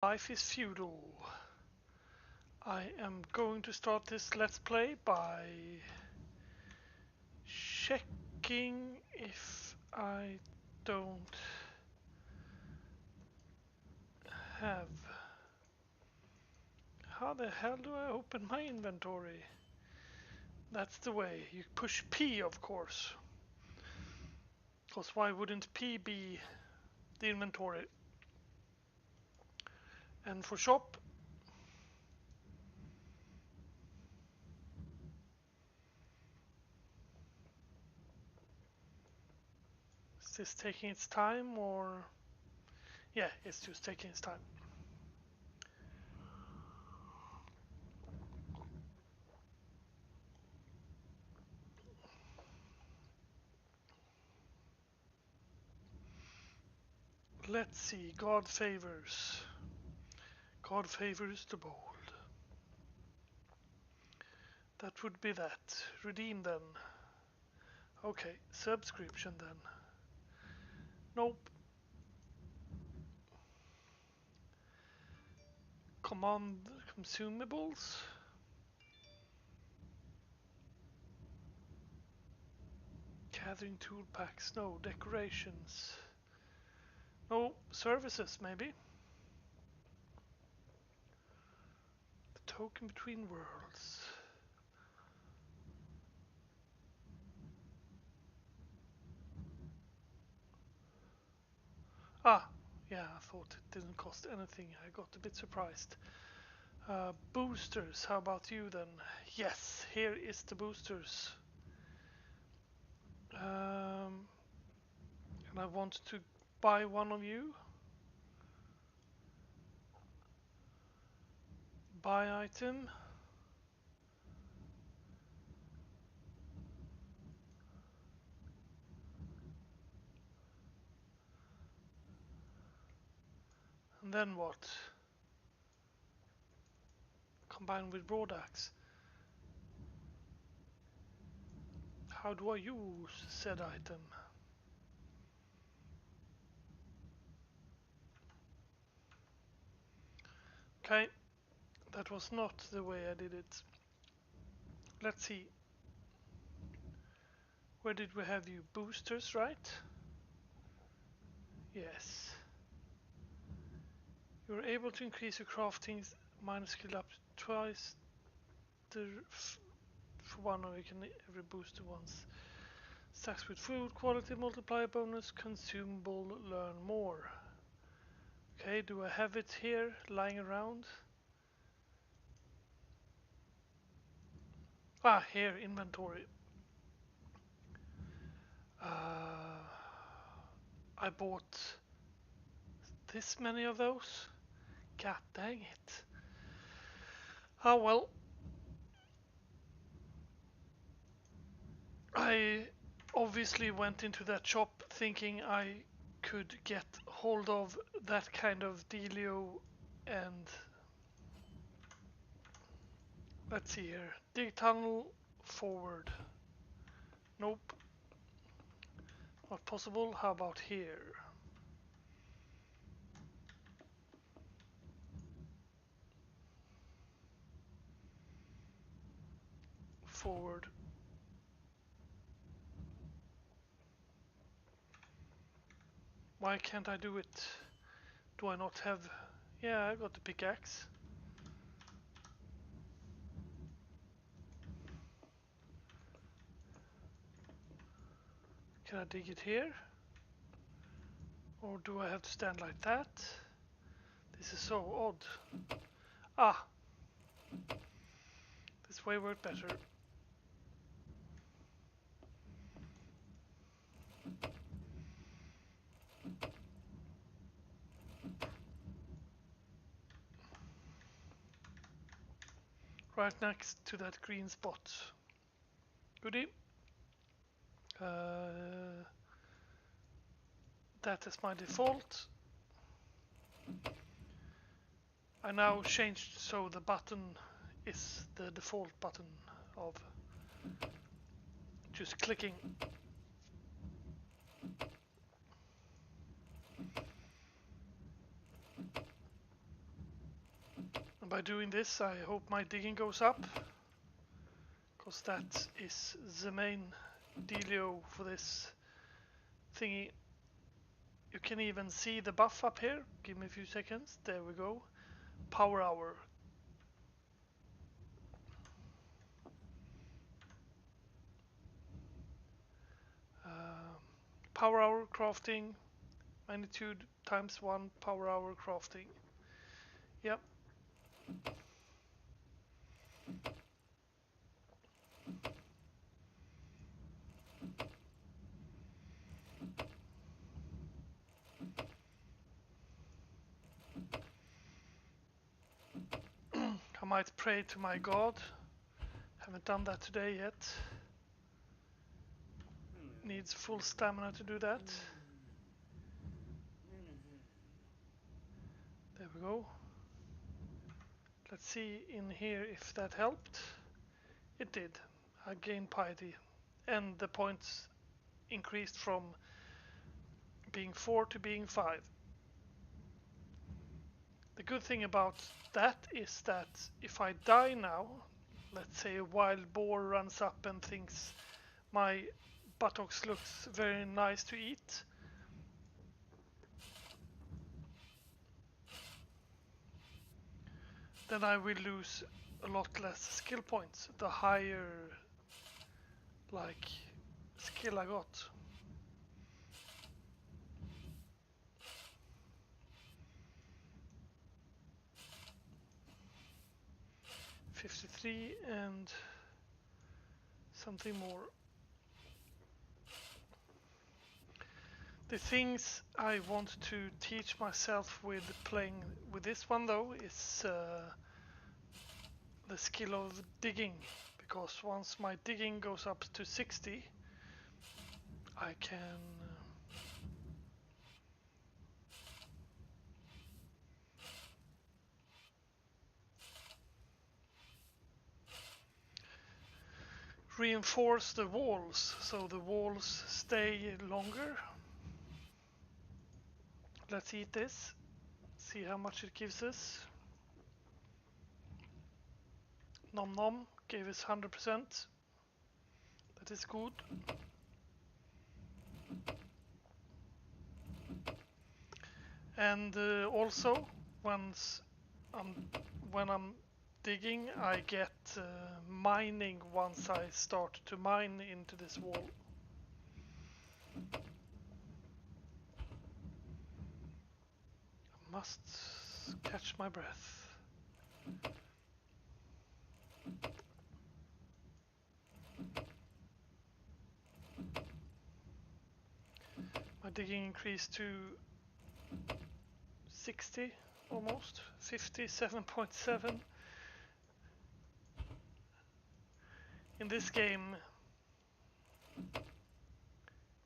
Life is feudal. I am going to start this let's play by checking if I don't have... How the hell do I open my inventory? That's the way. You push P, of course. Because why wouldn't P be the inventory? And for shop, is this taking its time or... Yeah, it's just taking its time. Let's see, God favors. God favors the bold. That would be that. Redeem then. Okay, subscription then. Nope. Command consumables. Gathering tool packs. No. Decorations. No. Services maybe. The token between worlds. Ah, yeah, I thought it didn't cost anything. I got a bit surprised. Boosters, how about you then? Yes, here is the boosters. And I want to buy one of you. Buy item. And then what? Combine with broad axe. How do I use said item? Okay, that was not the way I did it. Let's see. Where did we have you? Boosters, right? Yes. You're able to increase your crafting minus skill up to twice for one of you can every booster once. Stacks with food, quality multiplier bonus, consumable, learn more. Okay, do I have it here lying around? Ah, here, inventory. I bought this many of those. God dang it. Ah well. I obviously went into that shop thinking I could get hold of that kind of dealio, and let's see here. Dig tunnel forward. Nope. Not possible. How about here? Forward. Why can't I do it? Do I not have... Yeah, I got the pickaxe. Can I dig it here? Or do I have to stand like that? This is so odd. Ah! This way worked better. Right next to that green spot. Goodie. That is my default. I now changed so the button is the default button of just clicking. By doing this, I hope my digging goes up, because that is the main dealio for this thingy. You can even see the buff up here. Give me a few seconds. There we go. Power hour. Power hour crafting. Magnitude times 1 power hour crafting. Yep. I might pray to my god. Haven't done that today yet. Needs full stamina to do that. There we go. Let's see in here if that helped. It did. I gained piety. And the points increased from being 4 to being 5. The good thing about that is that if I die now, let's say a wild boar runs up and thinks my buttocks looks very nice to eat, then I will lose a lot less skill points the higher like skill I got. $53 and something more. The things I want to teach myself with playing with this one though is the skill of digging, because once my digging goes up to 60 I can reinforce the walls so the walls stay longer. Let's eat this, see how much it gives us. Nom nom gave us 100%. That is good. And also when I'm digging, I get mining once I start to mine into this wall. I must catch my breath. My digging increased to 60 almost, 57.7. In this game,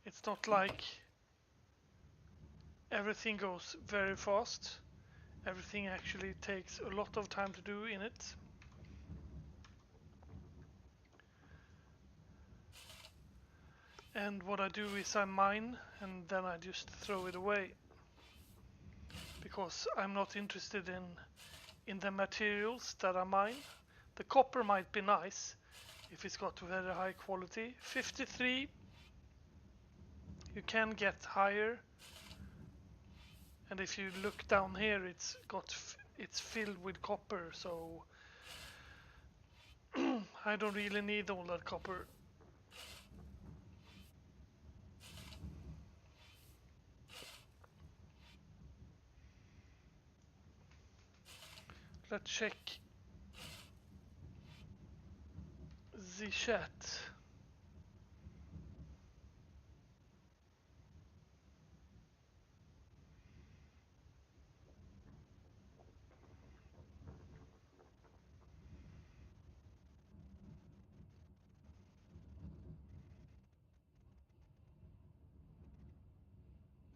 it's not like everything goes very fast. Everything actually takes a lot of time to do in it. And what I do is I mine and then I just throw it away, because I'm not interested in the materials that I mine. The copper might be nice if it's got very high quality. 53, you can get higher, and if you look down here it's filled with copper, so I don't really need all that copper. Let's check the chat.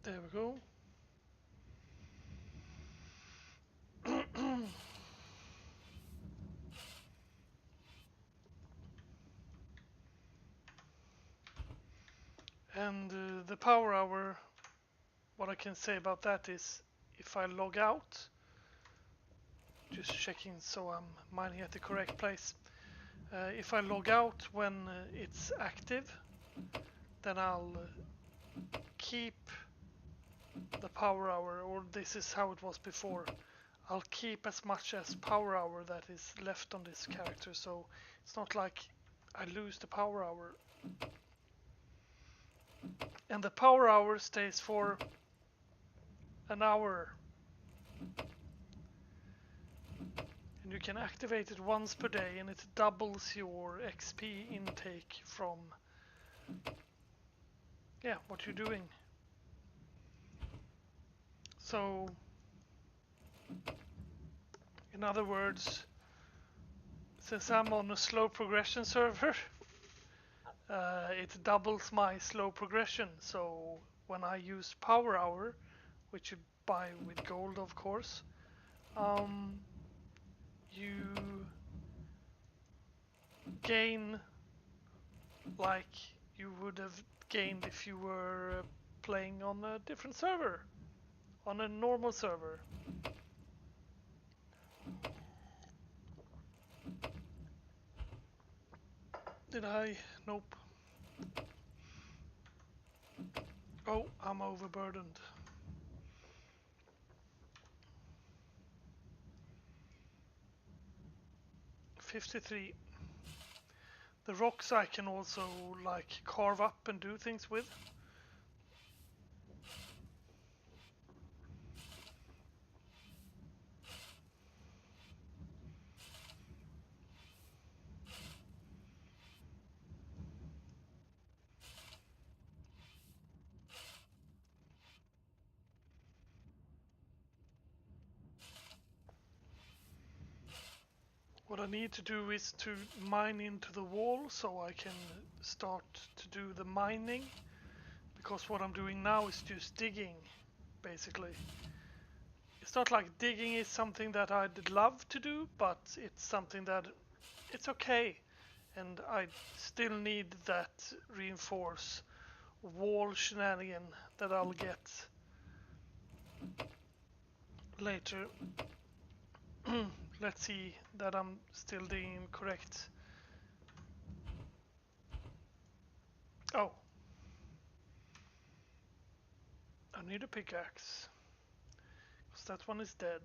There we go. And the power hour, what I can say about that is if I log out, just checking so I'm mining at the correct place. If I log out when it's active, then I'll keep the power hour, or this is how it was before. I'll keep as much as power hour that is left on this character, so it's not like I lose the power hour. And the power hour stays for an hour. And you can activate it once per day, and it doubles your XP intake from what you're doing. So in other words, since I'm on a slow progression server, it doubles my slow progression. So when I use power hour, which you buy with gold of course, you gain like you would have gained if you were playing on a different server, on a normal server. Did I? Nope. Oh, I'm overburdened. $53. The rocks I can also like carve up and do things with. What I need to do is to mine into the wall so I can start to do the mining, because what I'm doing now is just digging, basically. It's not like digging is something that I'd love to do, but it's something that it's okay, and I still need that reinforce wall shenanigan that I'll get later. Let's see that I'm still doing correct. Oh, I need a pickaxe, because that one is dead.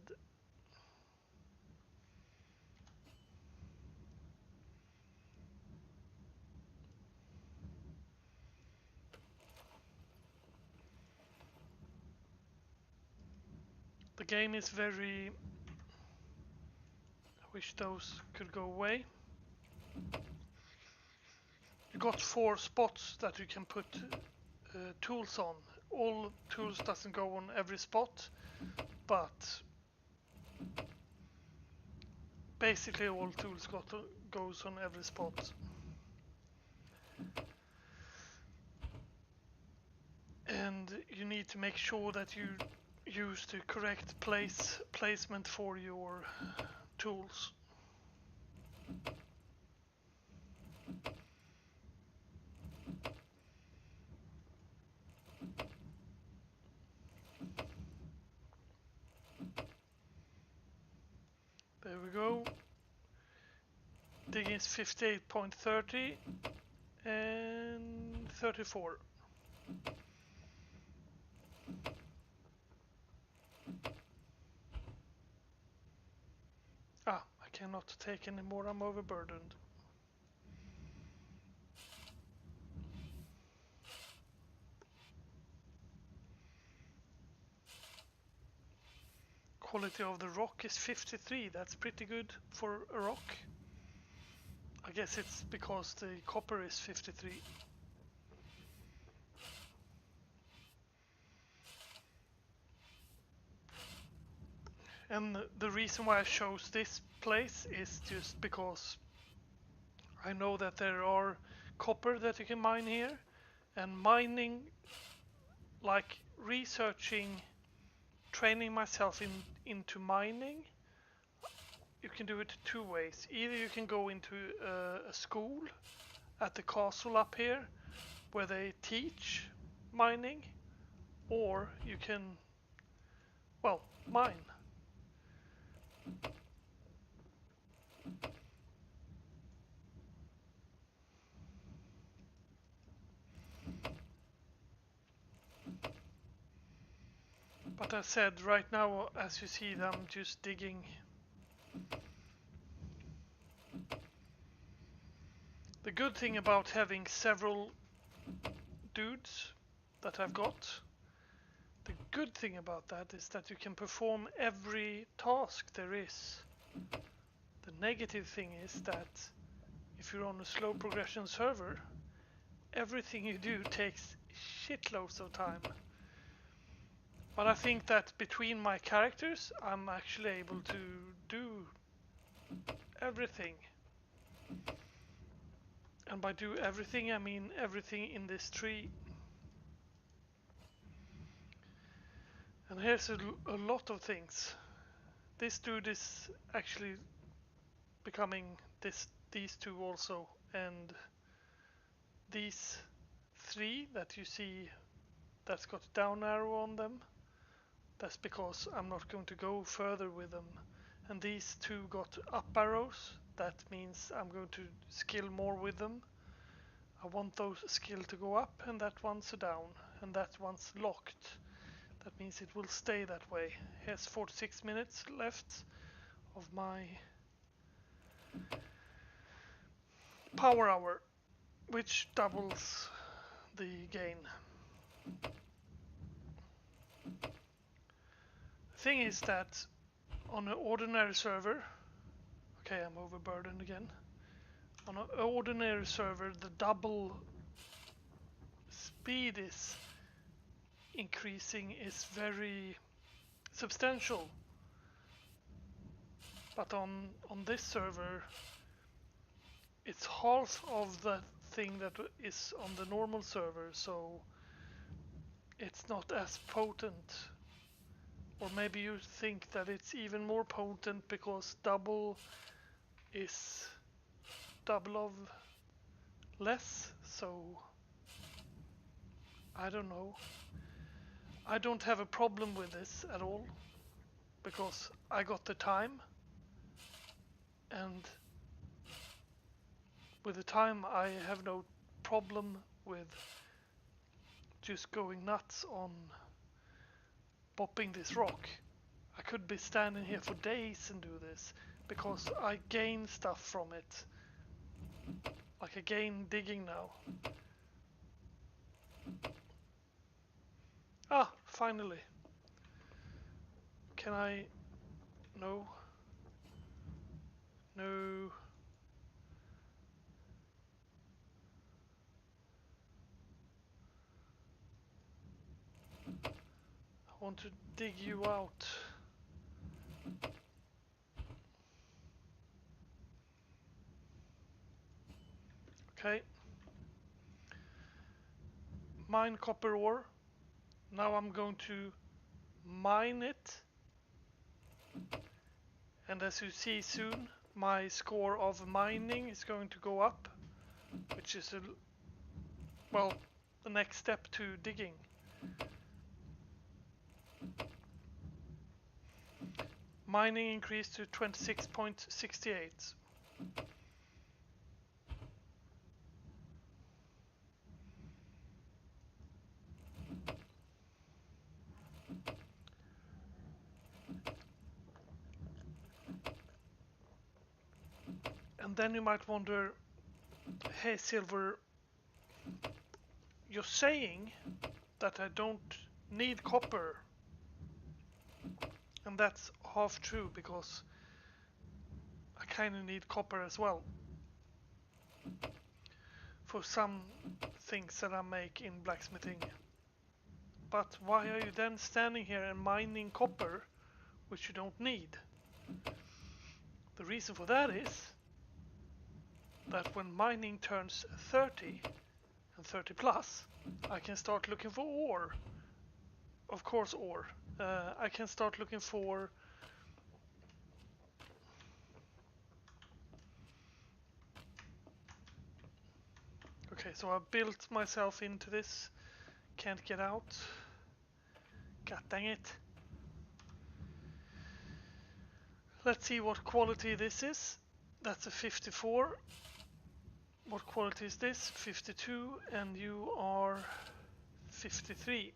The game is very... I wish those could go away. You got 4 spots that you can put tools on. All tools doesn't go on every spot, but basically all tools goes on every spot. And you need to make sure that you use the correct placement for your tools. There we go. Digging is 58.30 and 34. Ah, I cannot take any more, I'm overburdened. Quality of the rock is 53, that's pretty good for a rock. I guess it's because the copper is 53. And the reason why I chose this place is just because I know that there are copper that you can mine here, and mining, like researching, training myself into mining, you can do it 2 ways. Either you can go into a school at the castle up here where they teach mining, or you can, well, mine. But as said, right now, as you see, I'm just digging. The good thing about having several dudes that I've got, the good thing about that is that you can perform every task there is. The negative thing is that if you're on a slow progression server, everything you do takes shitloads of time. But I think that between my characters, I'm actually able to do everything. And by do everything, I mean everything in this tree. And here's a lot of things. This dude is actually becoming these two also, and these three that you see that's got down arrow on them, that's because I'm not going to go further with them. And these two got up arrows, that means I'm going to skill more with them. I want those skill to go up, and that one's down, and that one's locked. That means it will stay that way. Here's 46 minutes left of my power hour, which doubles the gain. The thing is that on an ordinary server, okay, I'm overburdened again. On an ordinary server, the double speed is increasing is very substantial. But on this server, it's half of the thing that is on the normal server, so it's not as potent. Or maybe you think that it's even more potent because double is double of less, so I don't know. I don't have a problem with this at all because I got the time, and with the time I have no problem with just going nuts on popping this rock. I could be standing here for days and do this because I gain stuff from it. Like I gain digging now. Ah, finally. Can I... No. No. I want to dig you out. Okay. Mine copper ore. Now I'm going to mine it. And as you see soon, my score of mining is going to go up, which is well, the next step to digging. Mining increased to 26.68. And then you might wonder, hey Silver, you're saying that I don't need copper. And that's half true, because I kind of need copper as well for some things that I make in blacksmithing. But why are you then standing here and mining copper, which you don't need? The reason for that is that when mining turns 30 and 30 plus, I can start looking for ore. Of course, ore. I can start looking for okay, so I built myself into this. Can't get out. God dang it. Let's see what quality this is. That's a 54. What quality is this? 52, and you are 53.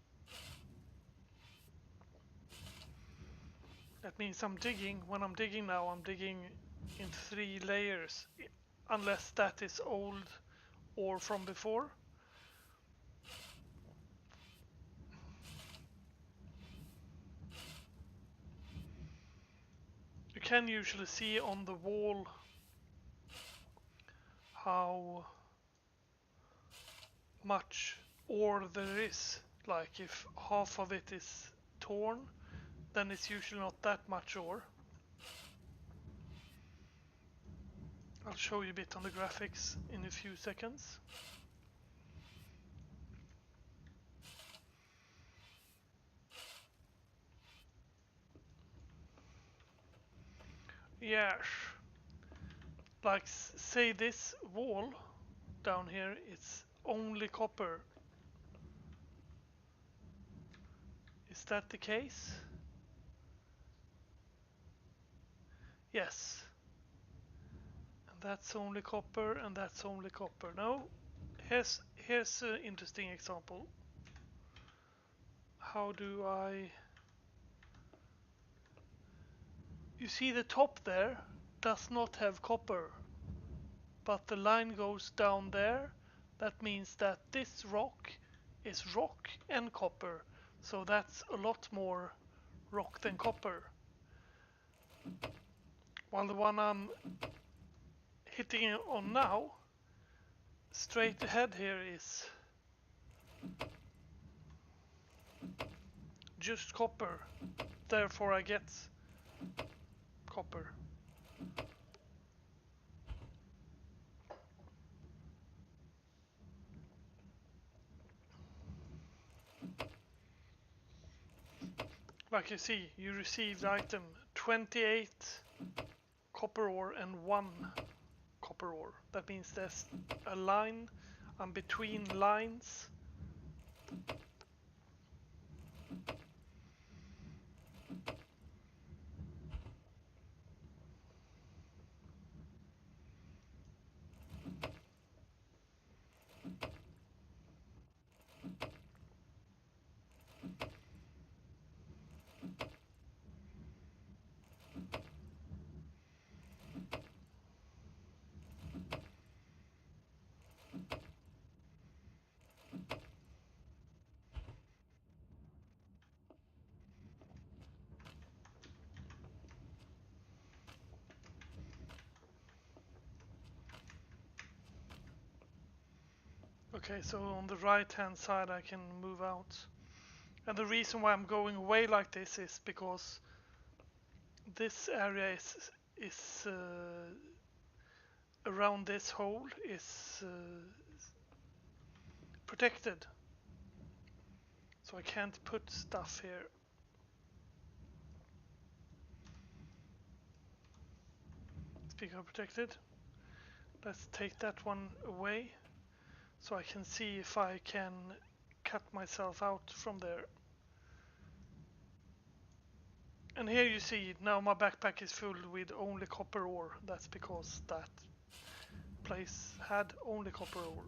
That means I'm digging. When I'm digging now, I'm digging in 3 layers, unless that is old ore from before. You can usually see on the wall how much ore there is. Like if half of it is torn, then it's usually not that much ore. I'll show you a bit on the graphics in a few seconds. Yes. Like say this wall down here, it's only copper. Is that the case? Yes. And that's only copper, and that's only copper. No. Here's an interesting example. How do I... You see the top there does not have copper, but the line goes down there. That means that this rock is rock and copper, so that's a lot more rock than copper. While the one I'm hitting on now, straight ahead here, is just copper. Therefore I get copper. Like you see, you received item 28 copper ore and 1 copper ore. That means there's a line. I'm between lines. Okay, so on the right hand side I can move out. And the reason why I'm going away like this is because this area is around this hole is protected. So I can't put stuff here. Speaking of protected, let's take that one away so I can see if I can cut myself out from there. And here you see, now my backpack is filled with only copper ore. That's because that place had only copper ore.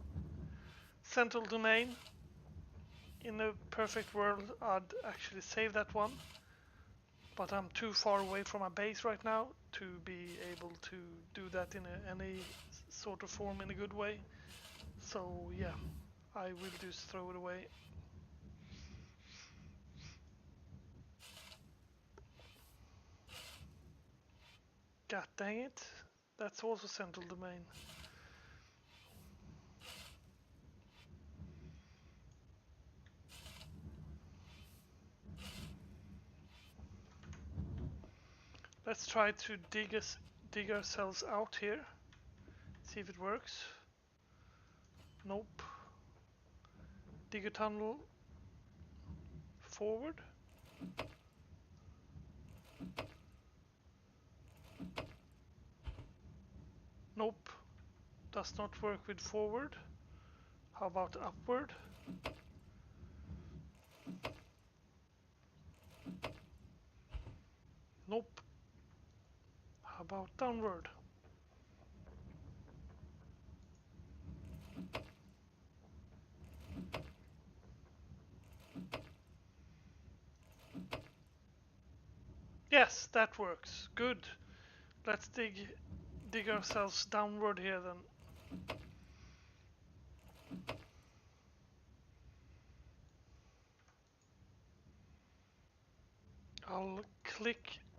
Central domain. In a perfect world, I'd actually save that one. But I'm too far away from my base right now to be able to do that in any sort of form in a good way. So yeah, I will just throw it away. God dang it, that's also central domain. Let's try to dig ourselves out here. See if it works. Nope. Dig a tunnel forward. Nope. Does not work with forward. How about upward? Nope. How about downward? Yes, that works. Good. Let's dig ourselves downward here then. I'll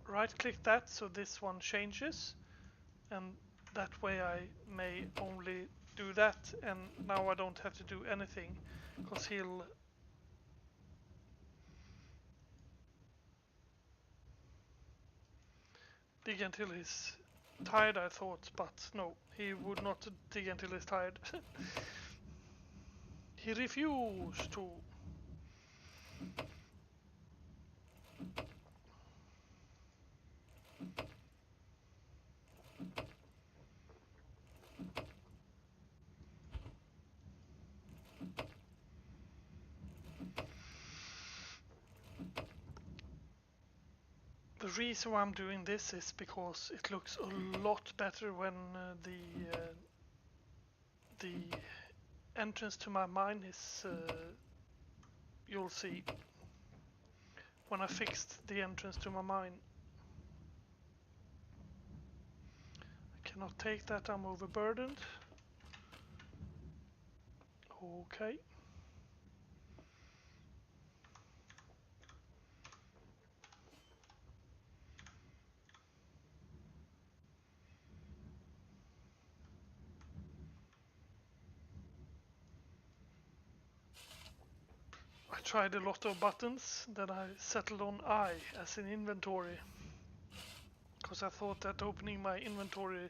right click that so this one changes, and that way I may only do that, and now I don't have to do anything because he'll dig until he's tired, I thought, but no, he would not dig until he's tired. He refused to. The reason why I'm doing this is because it looks a lot better when the entrance to my mine is, you'll see, when I fixed the entrance to my mine. I cannot take that, I'm overburdened. Okay. I tried a lot of buttons, then I settled on I as in inventory. Because I thought that opening my inventory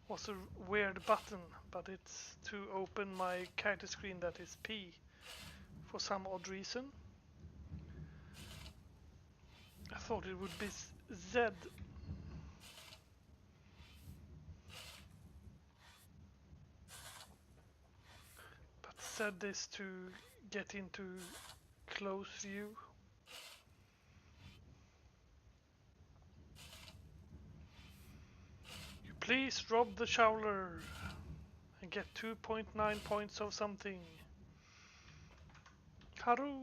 was a weird button, but it's to open my character screen that is P for some odd reason. I thought it would be Z. But Z is to get into close view. You please rob the shoveler and get 2.9 points of something. Haru!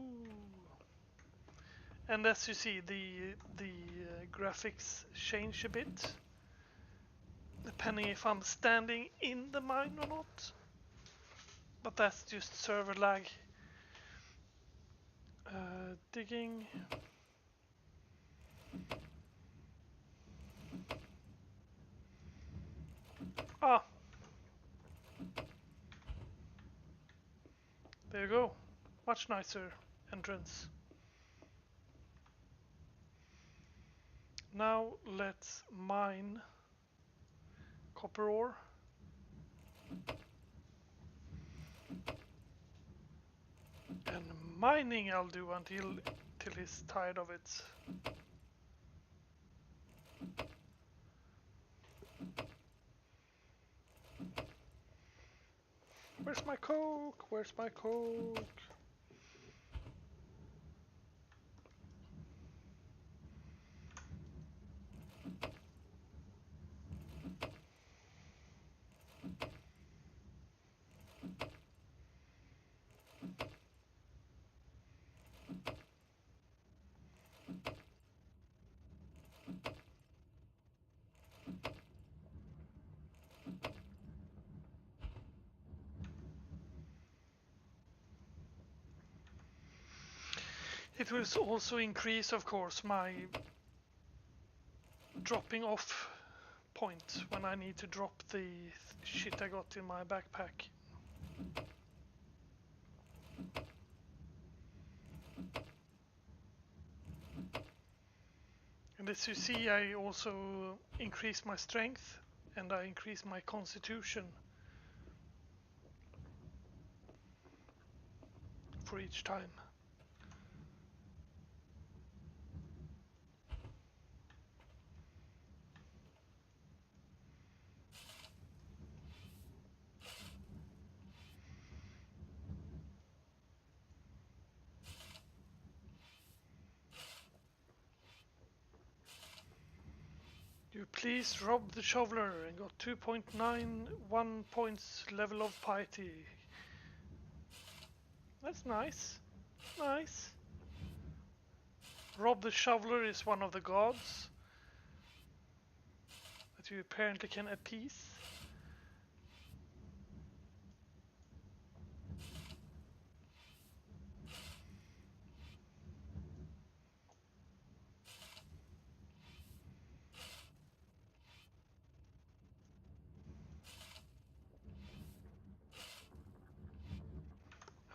And as you see, the graphics change a bit, depending if I'm standing in the mine or not. But that's just server lag. Digging. Ah! There you go. Much nicer entrance. Now let's mine copper ore. And mining I'll do until he's tired of it. Where's my coke? Where's my coke? It will also increase, of course, my dropping off point when I need to drop the shit I got in my backpack. And as you see, I also increase my strength and I increase my constitution for each time. You please rob the shoveler and got 2.91 points level of piety. That's nice. Nice. Rob the shoveler is one of the gods. that you apparently can appease.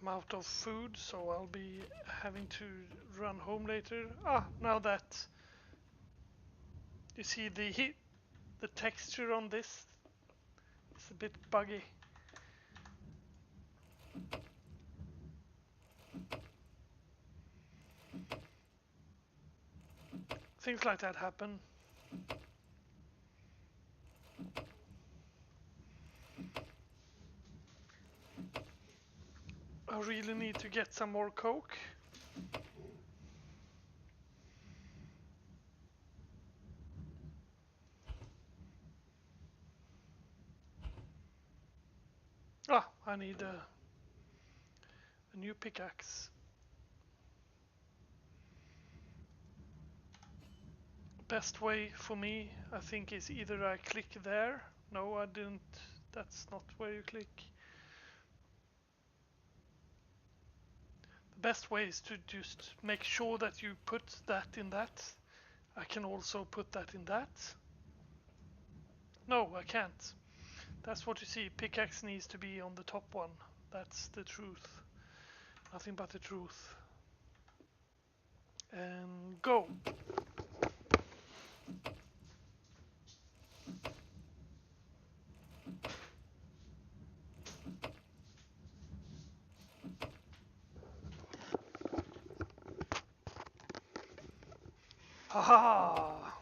I'm out of food, so I'll be having to run home later. Now that you see the texture on this, it's a bit buggy. Things like that happen. I really need to get some more Coke. I need a new pickaxe. Best way for me, I think, is either I click there. No, I didn't. That's not where you click. The best way is to just make sure that you put that in that. I can also put that in that. No, I can't. That's what you see. Pickaxe needs to be on the top one. That's the truth. Nothing but the truth. And go. Haha!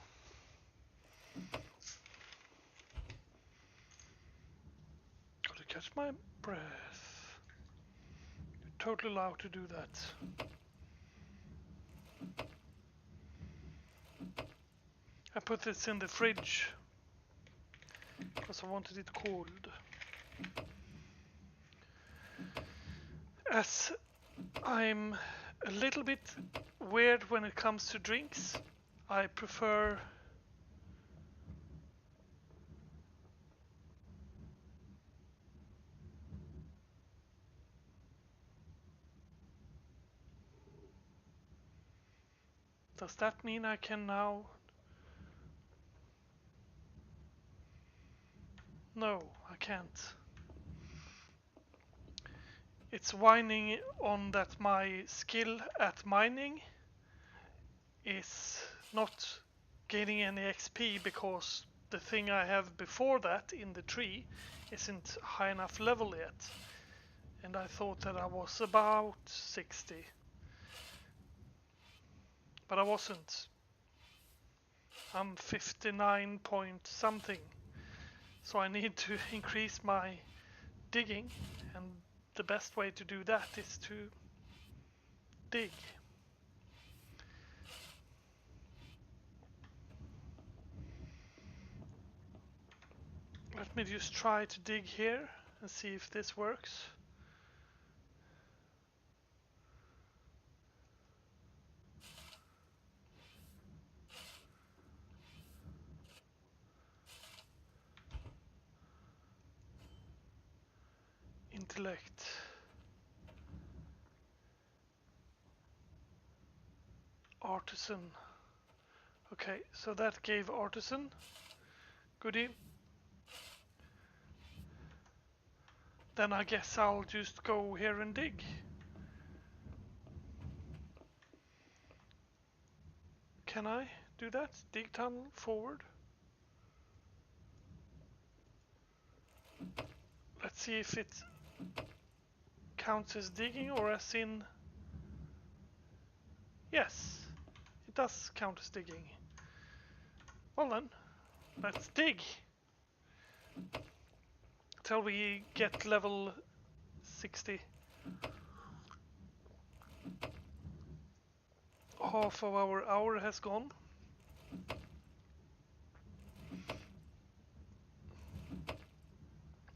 Gotta catch my breath. You're totally allowed to do that. I put this in the fridge because I wanted it cold. As I'm a little bit weird when it comes to drinks, I prefer Does that mean I can now? No, I can't. It's whining on that my skill at mining is not gaining any XP because the thing I have before that in the tree isn't high enough level yet. And I thought that I was about 60. But I wasn't. I'm 59 point something. So I need to increase my digging, and the best way to do that is to dig. Let me just try to dig here and see if this works. Intellect. Artisan. Okay, so that gave artisan. Goodie. Then I guess I'll just go here and dig. Can I do that? Dig tunnel forward. Let's see if it counts as digging or as in... Yes, it does count as digging. Well then, let's dig. Till we get level 60. Half of our hour has gone.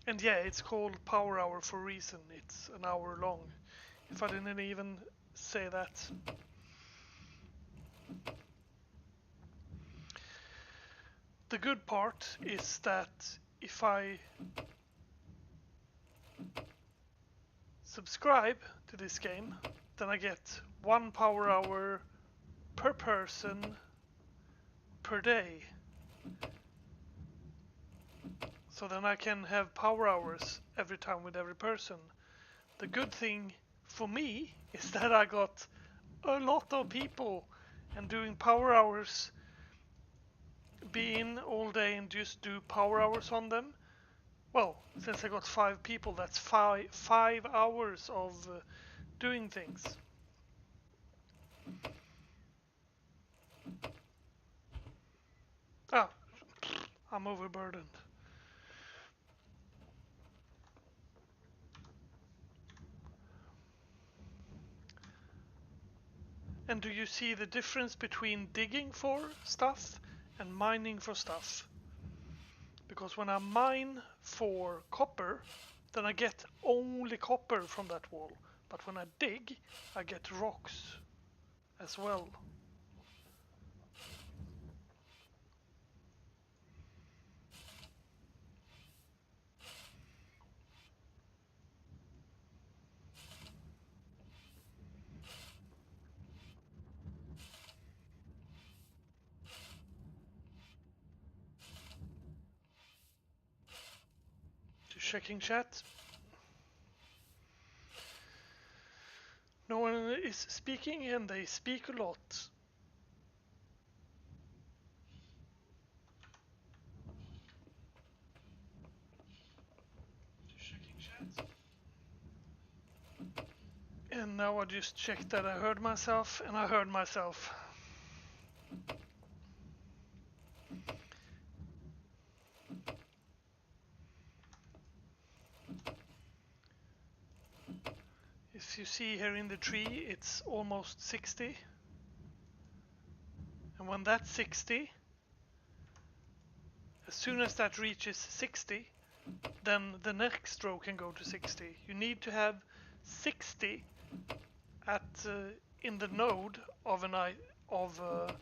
And yeah, it's called power hour for a reason. It's an hour long. If I didn't even say that. the good part is that if I subscribe to this game, then I get 1 power hour per person per day. So then I can have power hours every time with every person. The good thing for me is that I got a lot of people, and doing power hours, be in all day and just do power hours on them. Well, since I got 5 people, that's 5 hours of doing things. Ah, I'm overburdened. And do you see the difference between digging for stuff and mining for stuff? Because when I mine for copper, then I get only copper from that wall. But when I dig, I get rocks as well. Just checking chat. No one is speaking and they speak a lot. Just checking chat. And now I just checked that I heard myself, and I heard myself. If you see here in the tree, it's almost 60. And when that's 60, as soon as that reaches 60, then the next row can go to 60. You need to have 60 at in the node of a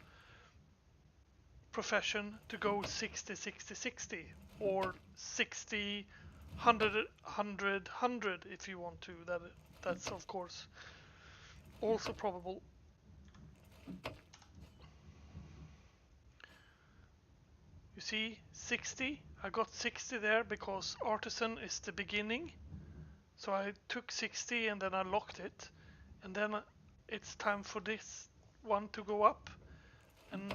profession to go 60, 60, 60, or 60, 100, 100, 100 if you want to. That's of course also probable. You see 60, I got 60 there because artisan is the beginning. So I took 60 and then I locked it, and then it's time for this one to go up. And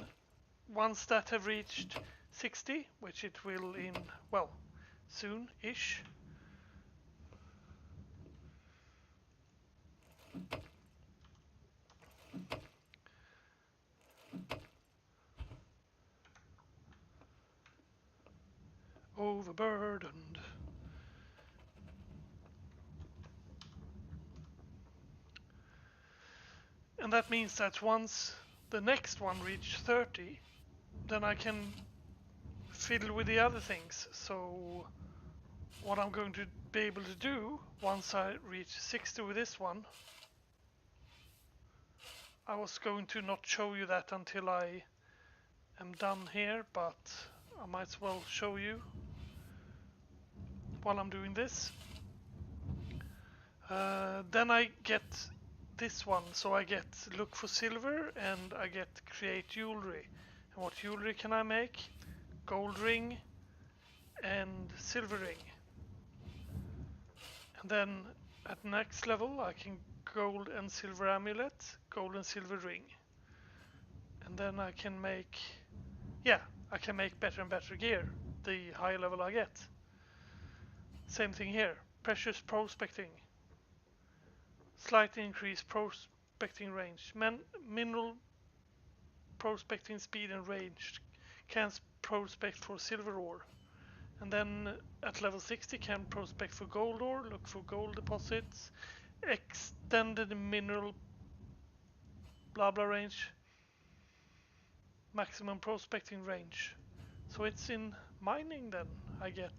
once that have reached 60, which it will in, well, soon-ish, overburdened. And that means that once the next one reaches 30, then I can fiddle with the other things. So what I'm going to be able to do once I reach 60 with this one, I was going to not show you that until I am done here, but I might as well show you while I'm doing this. Then I get this one, so I get look for silver and I get create jewelry. And what jewelry can I make? Gold ring and silver ring. And then at next level I can gold and silver amulet, gold and silver ring. And then I can make, yeah, I can make better and better gear the higher level I get. Same thing here, precious prospecting. Slightly increased prospecting range. Mineral prospecting speed and range. Can prospect for silver ore. And then at level 60 can prospect for gold ore, look for gold deposits, extended mineral blah blah range, maximum prospecting range. So it's in mining then I get.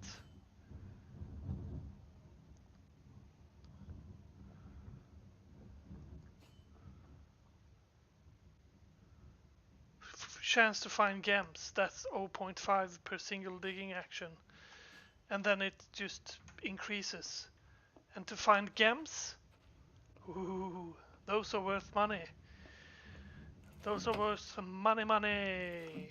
chance to find gems, that's 0.5 per single digging action, and then it just increases. And to find gems, ooh, those are worth money. Those are worth some money.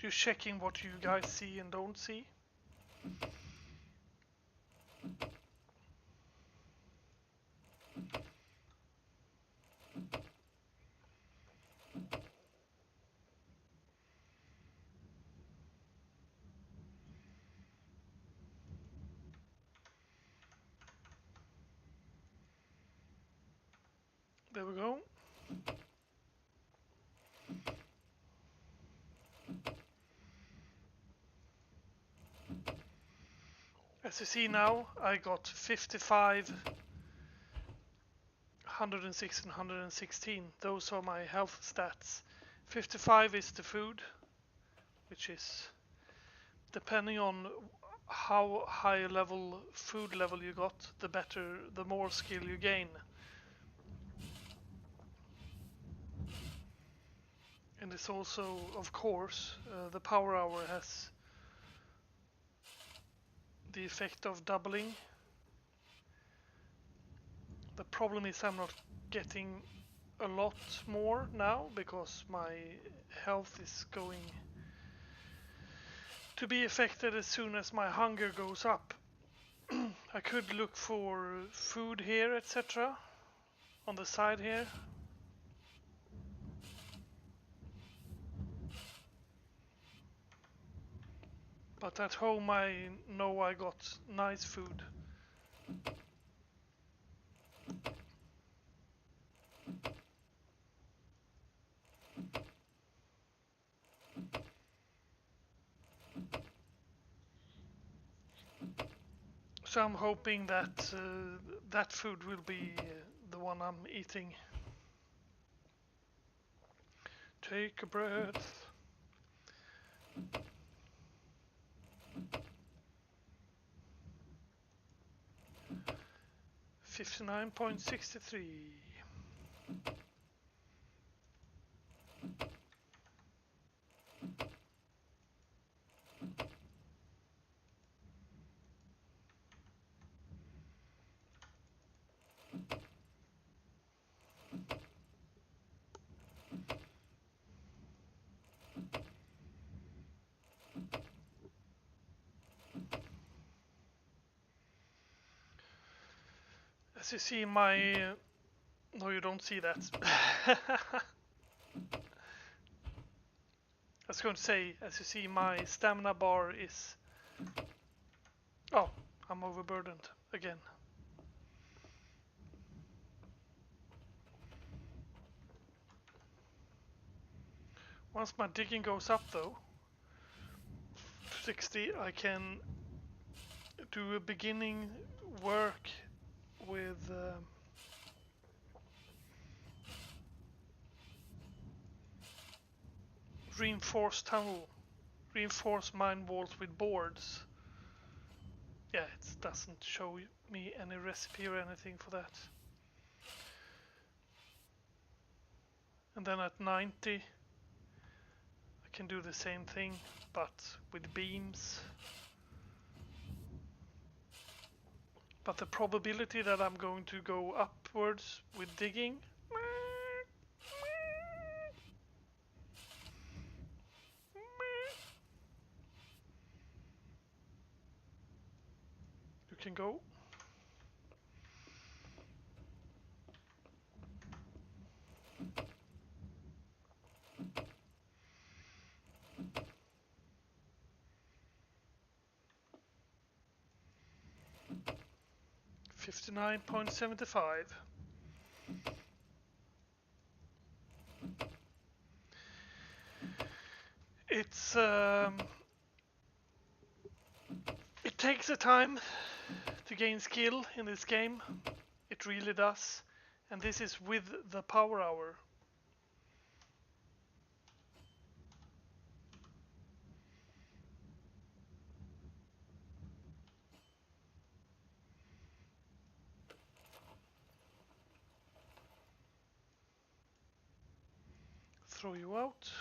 Just checking what you guys see and don't see. There we go. As you see now, I got 55, 106 and 116. Those are my health stats. 55 is the food, which is depending on how high level food level you got, the better, the more skill you gain. And it's also, of course, the power hour has the effect of doubling. The problem is I'm not getting a lot more now because my health is going to be affected as soon as my hunger goes up. I could look for food here, etc. on the side here. But at home I know I got nice food. So I'm hoping that that food will be the one I'm eating. Take a breath. 59.63. As you see my... no, you don't see that. I was going to say, as you see my stamina bar is... oh, I'm overburdened again. Once my digging goes up though, 60, I can do a beginning work with reinforced tunnel, reinforced mine walls with boards. Yeah, it doesn't show me any recipe or anything for that. And then at 90 I can do the same thing but with beams. But the probability that I'm going to go upwards with digging, you can go. $59.75. It's it takes a time to gain skill in this game. It really does. And this is with the power hour. Throw you out.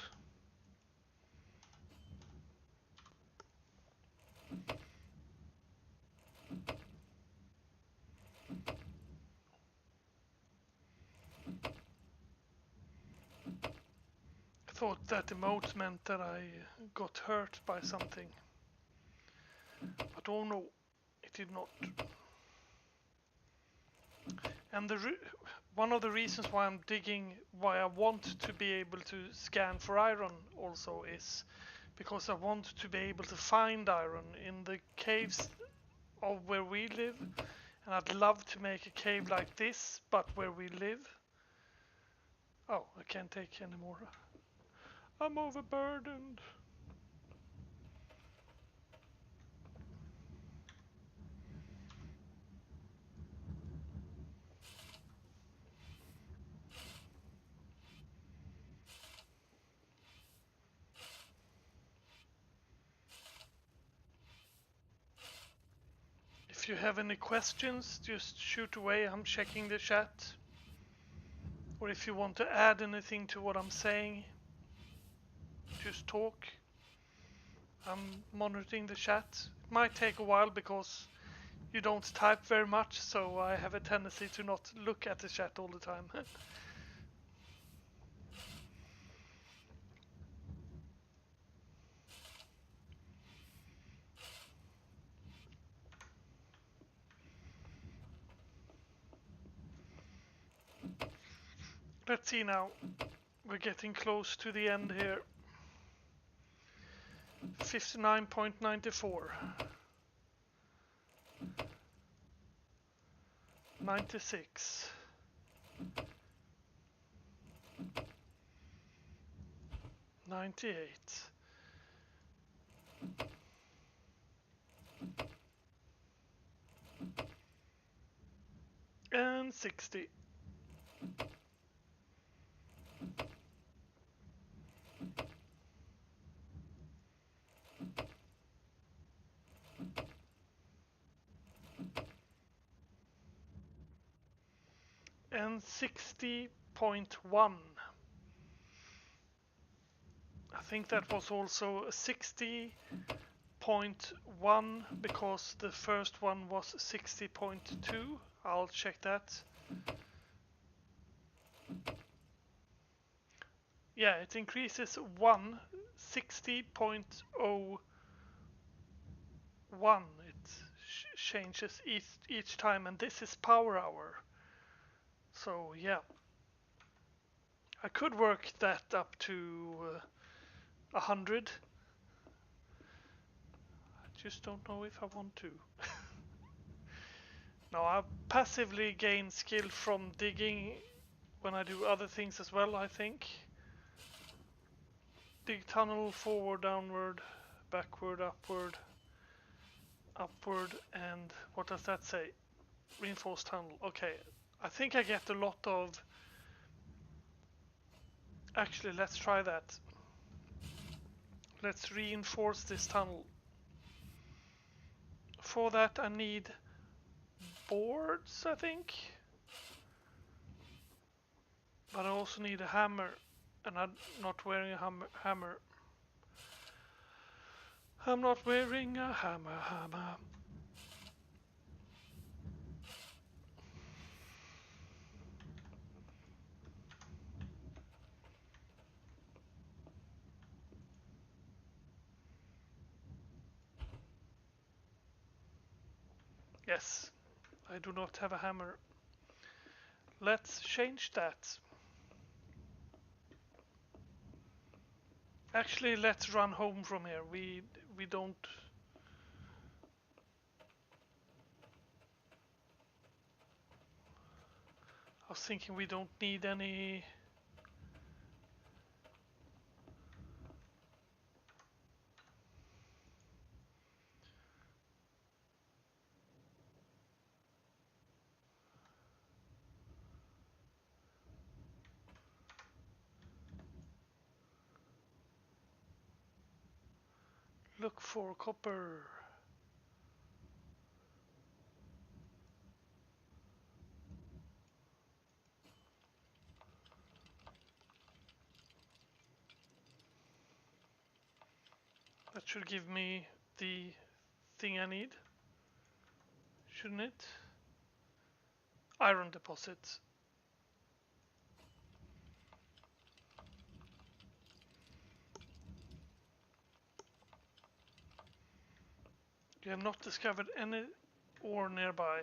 Thought that emote meant that I got hurt by something. But oh no, it did not. And one of the reasons why I'm digging, why I want to be able to scan for iron also is because I want to be able to find iron in the caves of where we live. And I'd love to make a cave like this, but where we live. Oh, I can't take any more. I'm overburdened. If you have any questions, just shoot away. I'm checking the chat. Or if you want to add anything to what I'm saying, just talk. I'm monitoring the chat. It might take a while because you don't type very much, so I have a tendency to not look at the chat all the time. Let's see now. We're getting close to the end here. 59.94. 96. 98. And 60. And 60.1. I think that was also 60.1 because the first one was 60.2. I'll check that. Yeah, it increases 1, 60.01. It changes each time, and this is power hour. So yeah, I could work that up to 100. I just don't know if I want to. Now I passively gain skill from digging when I do other things as well, I think. Dig tunnel, forward, downward, backward, upward, upward, and what does that say? Reinforced tunnel. Okay, I think I get a lot of... Actually, let's try that. Let's reinforce this tunnel. For that I need boards, I think. But I also need a hammer, and I'm not wearing a hammer. I'm not wearing a hammer. Yes, I do not have a hammer. Let's change that. Actually, let's run home from here. We don't... I was thinking we don't need any... Look for copper. That should give me the thing I need, shouldn't it? Iron deposits. You have not discovered any ore nearby.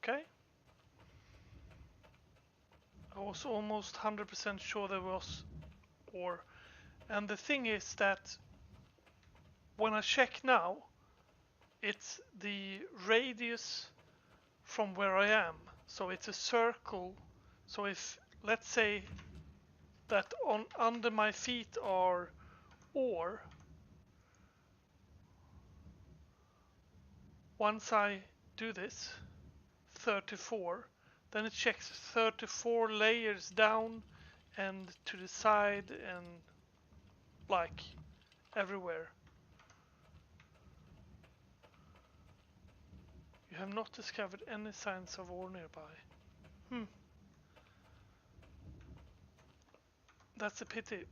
Okay. I was almost 100% sure there was ore. And the thing is that when I check now, it's the radius from where I am. So it's a circle. So if, let's say that under my feet are ore, once I do this, 34, then it checks 34 layers down and to the side and like everywhere. You have not discovered any signs of ore nearby. That's a pity.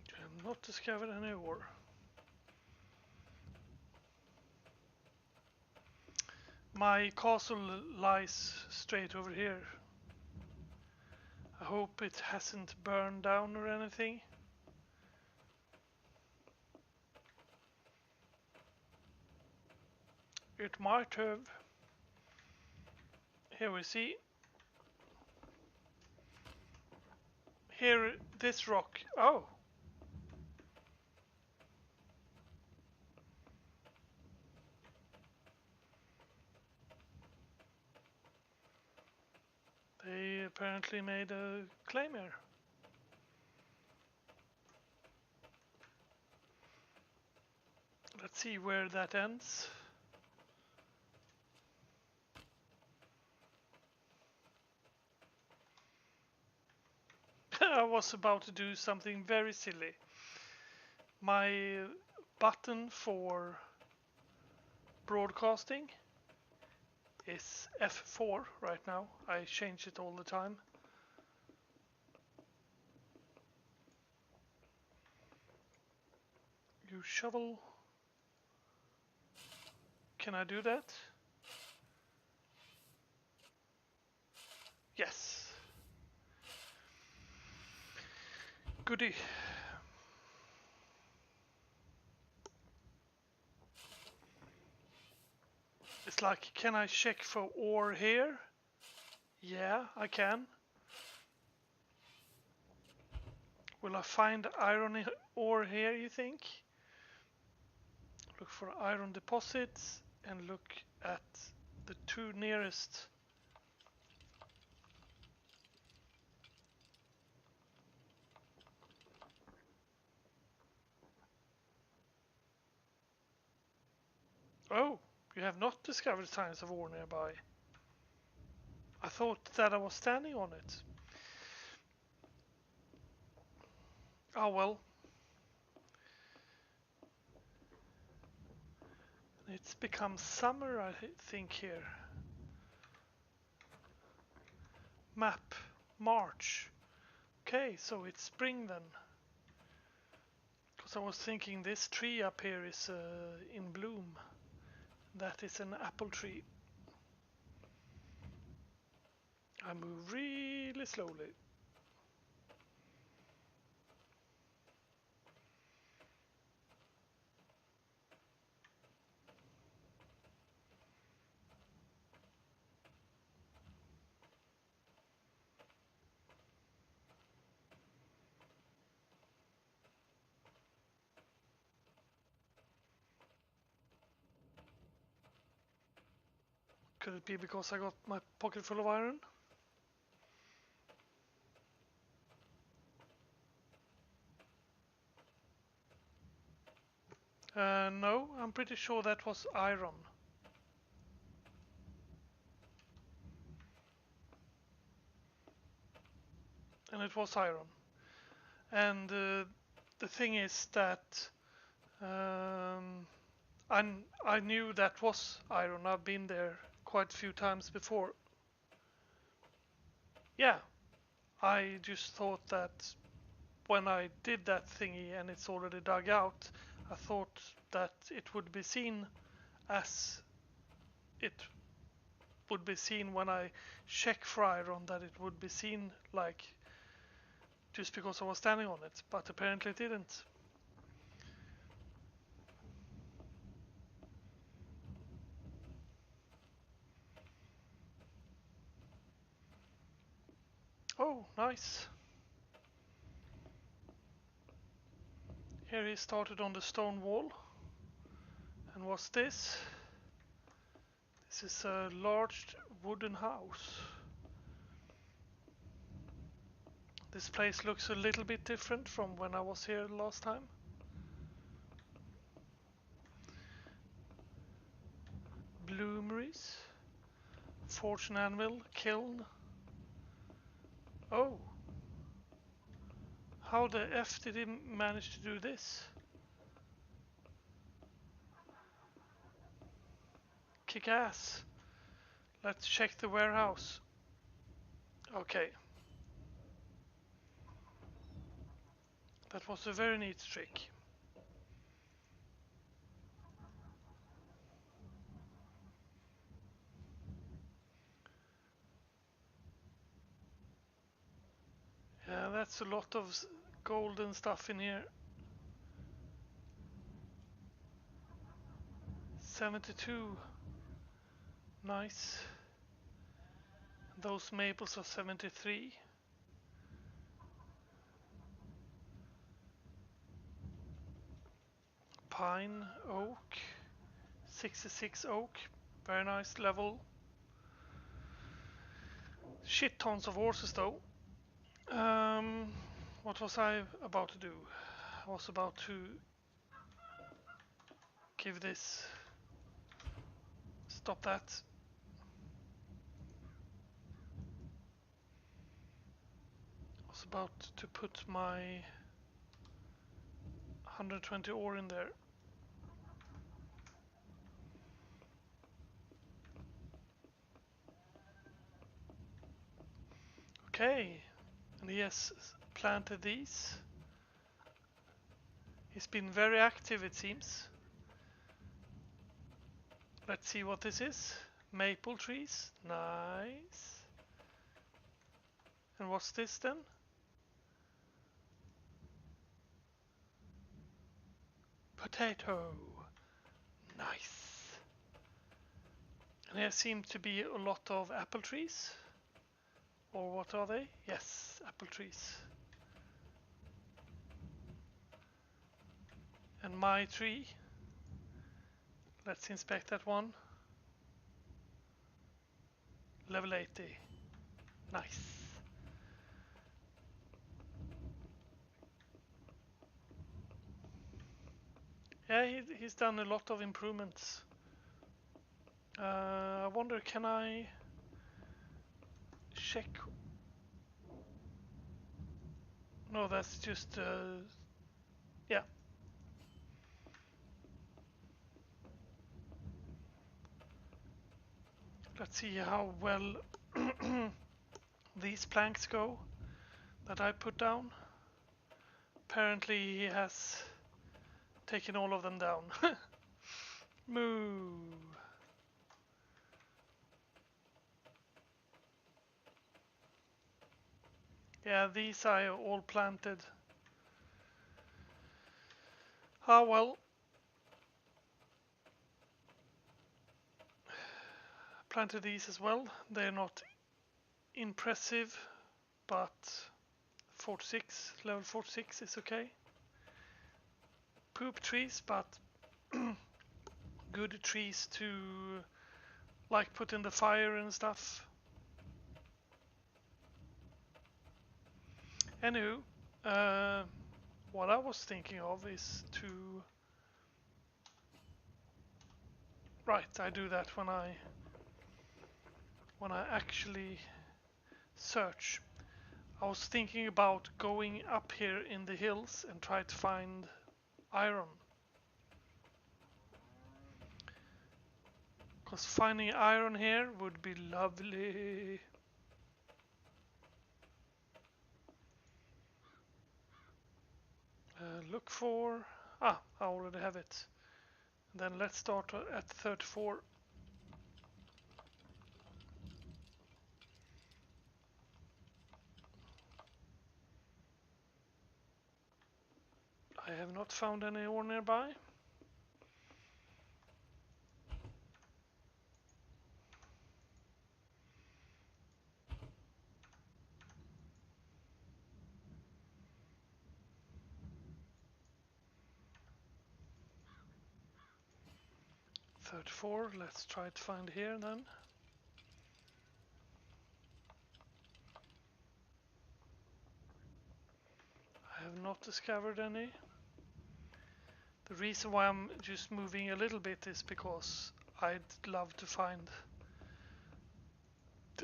You have not discovered any ore. My castle lies straight over here. I hope it hasn't burned down or anything. It might have. Here we see. Here, this rock. Oh! They apparently made a claim here. Let's see where that ends. I was about to do something very silly. My button for broadcasting is F4 right now. I change it all the time. You shovel. Can I do that? Yes. Goody. It's like, can I check for ore here? Yeah, I can. Will I find iron ore here, you think? Look for iron deposits and look at the two nearest. Oh, you have not discovered signs of ore nearby. I thought that I was standing on it. Oh well. It's become summer, I think, here. Map. March. Okay, so it's spring then. Because I was thinking this tree up here is in bloom. That is an apple tree. I move really slowly. Could it be because I got my pocket full of iron? No, I'm pretty sure that was iron. And it was iron. And the thing is that I knew that was iron. I've been there quite a few times before. Yeah, I just thought that when I did that thingy and it's already dug out, I thought that it would be seen as it would be seen when I check for iron, that it would be seen like just because I was standing on it, but apparently it didn't. Oh, nice. Here he started on the stone wall. And what's this? This is a large wooden house. This place looks a little bit different from when I was here last time. Bloomeries. Fortune anvil. Kiln. Oh. How the F did he manage to do this? Kick ass. Let's check the warehouse. Okay. That was a very neat trick. Yeah, that's a lot of golden stuff in here. 72. Nice. Those maples are 73. Pine, oak, 66 oak. Very nice level. Shit tons of horses though. What was I about to do? I was about to give this. Stop that. I was about to put my 120 ore in there. Okay, and he has planted these. He's been very active, it seems. Let's see what this is. Maple trees, nice. And what's this then? Potato, nice. And there seem to be a lot of apple trees. Or what are they? Yes, apple trees. And my tree. Let's inspect that one. Level 80. Nice. Yeah, he's done a lot of improvements. I wonder, can I check? No, that's just yeah. Let's see how well these planks go that I put down. Apparently he has taken all of them down. Moo. Yeah, these I all planted. Ah well. Planted these as well. They're not impressive, but 46, level 46 is okay. Poop trees, but good trees to like put in the fire and stuff. Anywho, what I was thinking of is to Right, I do that when I actually search. I was thinking about going up here in the hills and try to find iron. Because finding iron here would be lovely. Look for... Ah, I already have it. Then let's start at 34. I have not found any ore nearby. .34, let's try to find here then. I have not discovered any. The reason why I'm just moving a little bit is because I'd love to find...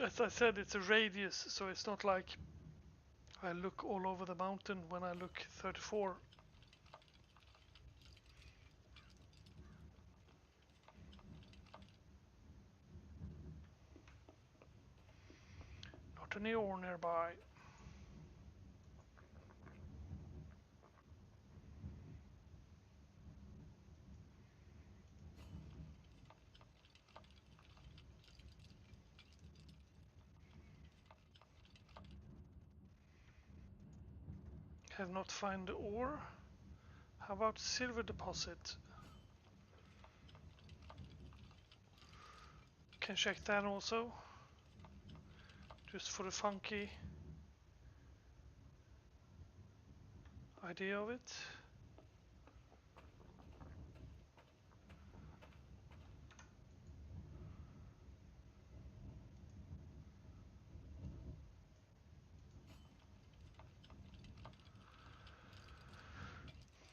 As I said, it's a radius, so it's not like I look all over the mountain when I look 34. Not any ore nearby. Have not found the ore. How about silver deposit? Can check that also. Just for the funky idea of it.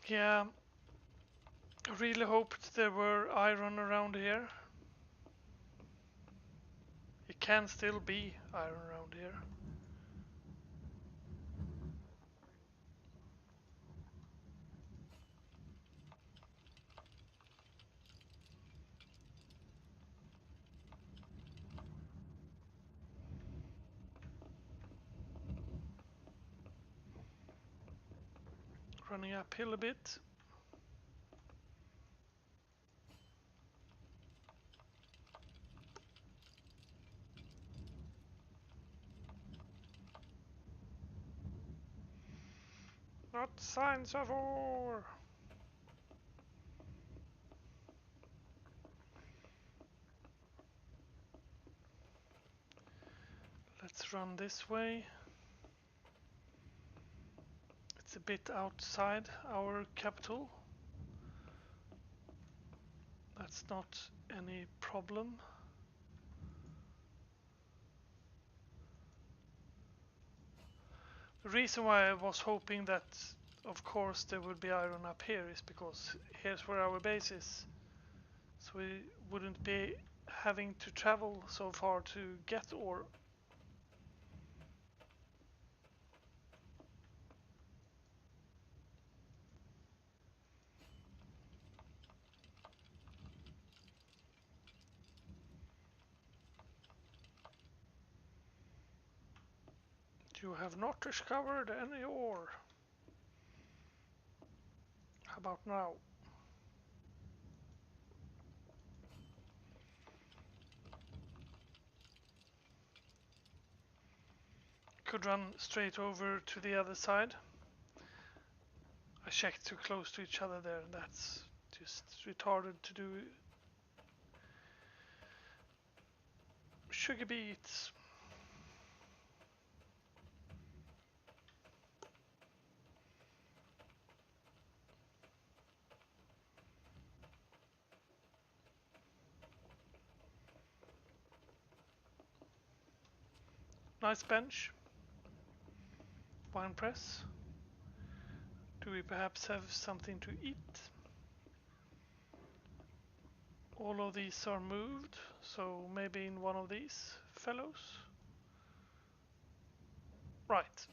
Yeah, I really hoped there were iron around here. It can still be iron around here. Running uphill a bit. Not signs of ore. Let's run this way. It's a bit outside our capital. That's not any problem. The reason why I was hoping that, of course, there would be iron up here is because here's where our base is. So we wouldn't be having to travel so far to get ore. You have not discovered any ore. How about now? Could run straight over to the other side. I checked too close to each other there, and that's just retarded to do. Sugar beets. Nice bench. Wine press. Do we perhaps have something to eat? All of these are moved, so maybe in one of these fellows. Right.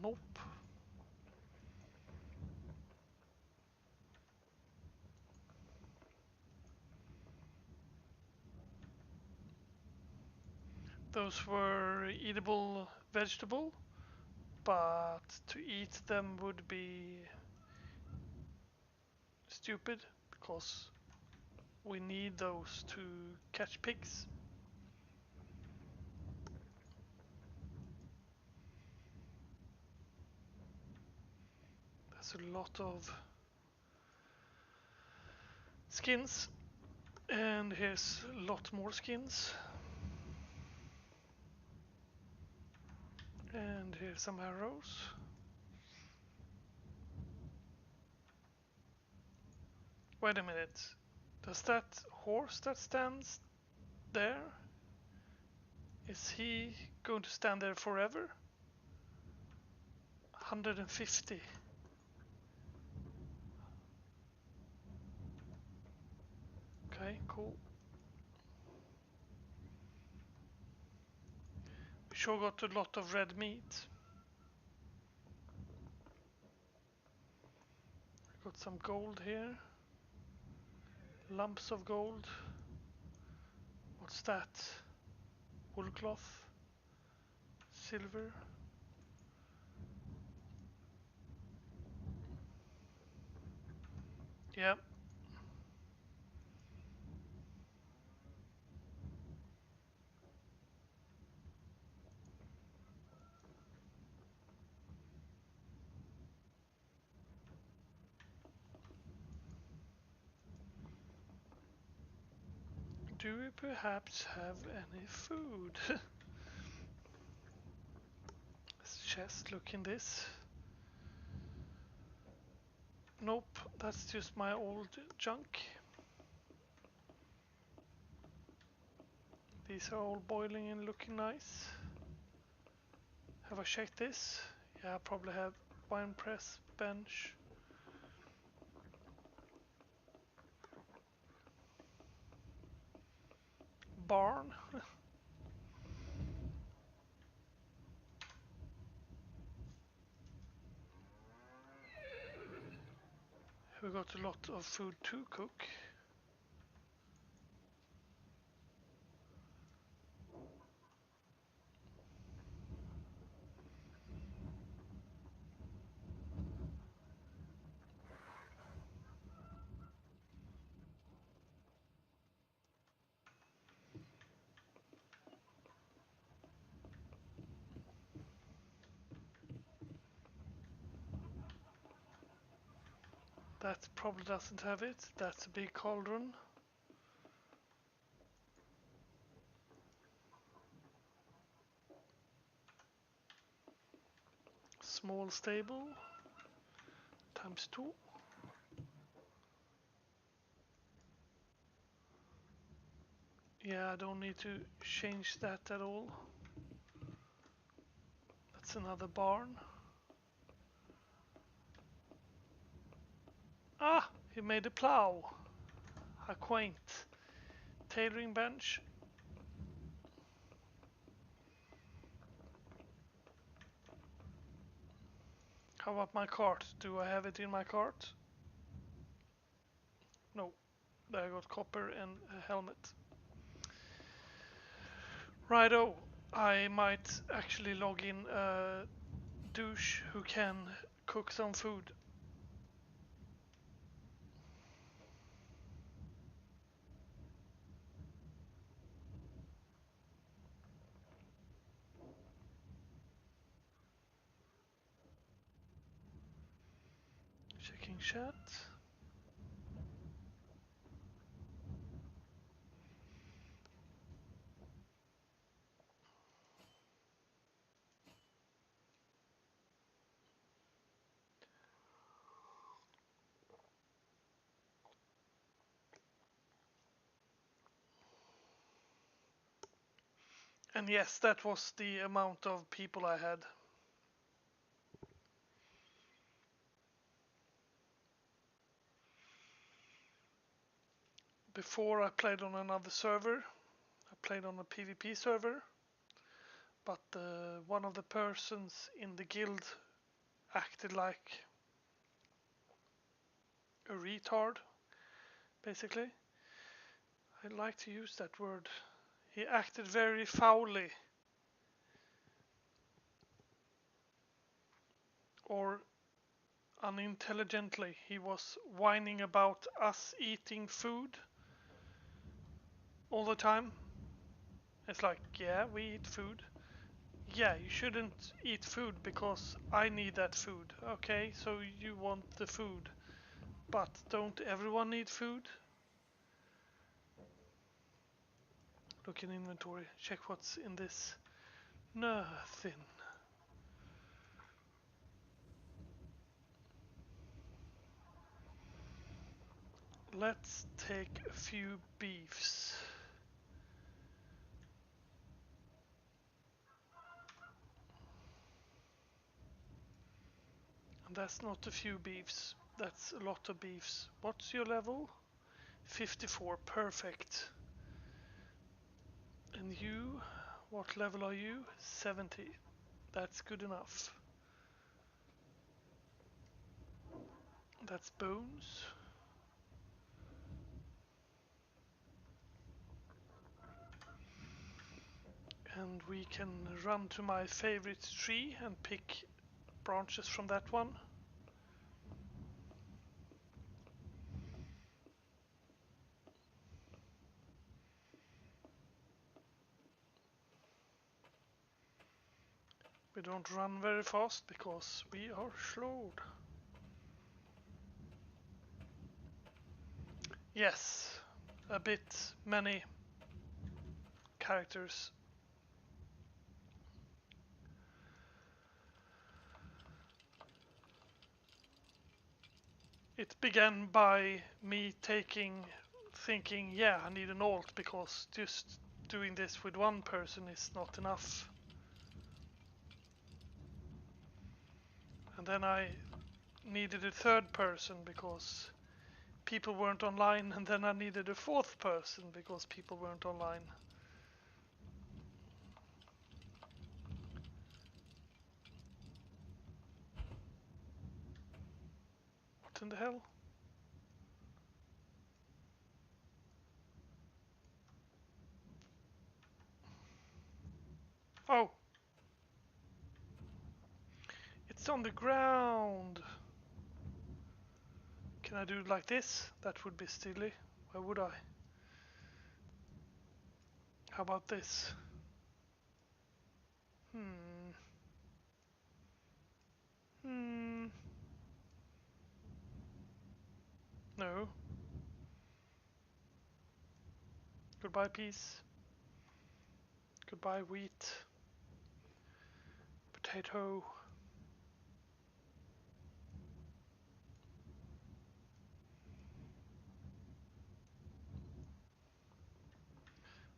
Nope. Those were eatable vegetable, but to eat them would be stupid because we need those to catch pigs. There's a lot of skins, and here's a lot more skins. And here's some arrows. Wait a minute. Does that horse that stands there, is he going to stand there forever? 150. Okay, cool. We sure got a lot of red meat. Got some gold here. Lumps of gold. What's that? Wool cloth. Silver. Yeah. Do we perhaps have any food? Let's just look in this. Nope, that's just my old junk. These are all boiling and looking nice. Have I checked this? Yeah, I probably have. Wine press, bench. Barn. We got a lot of food to cook. That probably doesn't have it. That's a big cauldron. Small stable. Times 2. Yeah, I don't need to change that at all. That's another barn. Ah, he made a plow. How quaint. Tailoring bench. How about my cart? Do I have it in my cart? No. There I got copper and a helmet. Righto. I might actually log in a douche who can cook some food. Checking chat. And yes, that was the amount of people I had. Before I played on another server. I played on a PvP server. But one of the persons in the guild acted like a retard, basically. I like to use that word. He acted very foully. Or unintelligently. He was whining about us eating food all the time. It's like, yeah, we eat food. Yeah, you shouldn't eat food because I need that food. Okay, so you want the food. But don't everyone need food? Look in inventory. Check what's in this. Nothing. Let's take a few beefs. And that's not a few beefs. That's a lot of beefs. What's your level? 54. Perfect. And you? What level are you? 70. That's good enough. That's bones. And we can run to my favorite tree and pick branches from that one. We don't run very fast because we are slowed. Yes, a bit many characters. It began by me thinking, yeah, I need an alt because just doing this with one person is not enough. And then I needed a third person because people weren't online, and then I needed a fourth person because people weren't online. What in the hell? Oh! It's on the ground! Can I do it like this? That would be silly. Why would I? How about this? No. Goodbye, peace. Goodbye, wheat. Potato.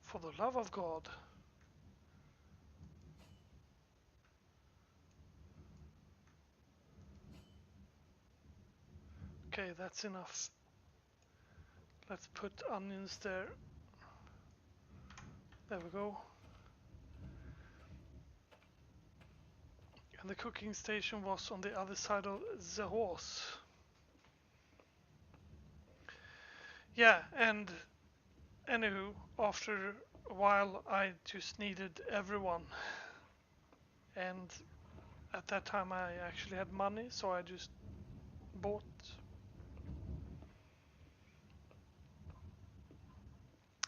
For the love of God. Okay, that's enough. Let's put onions there. There we go. And the cooking station was on the other side of the horse. Yeah, and anywho, after a while I just needed everyone. And at that time I actually had money, so I just bought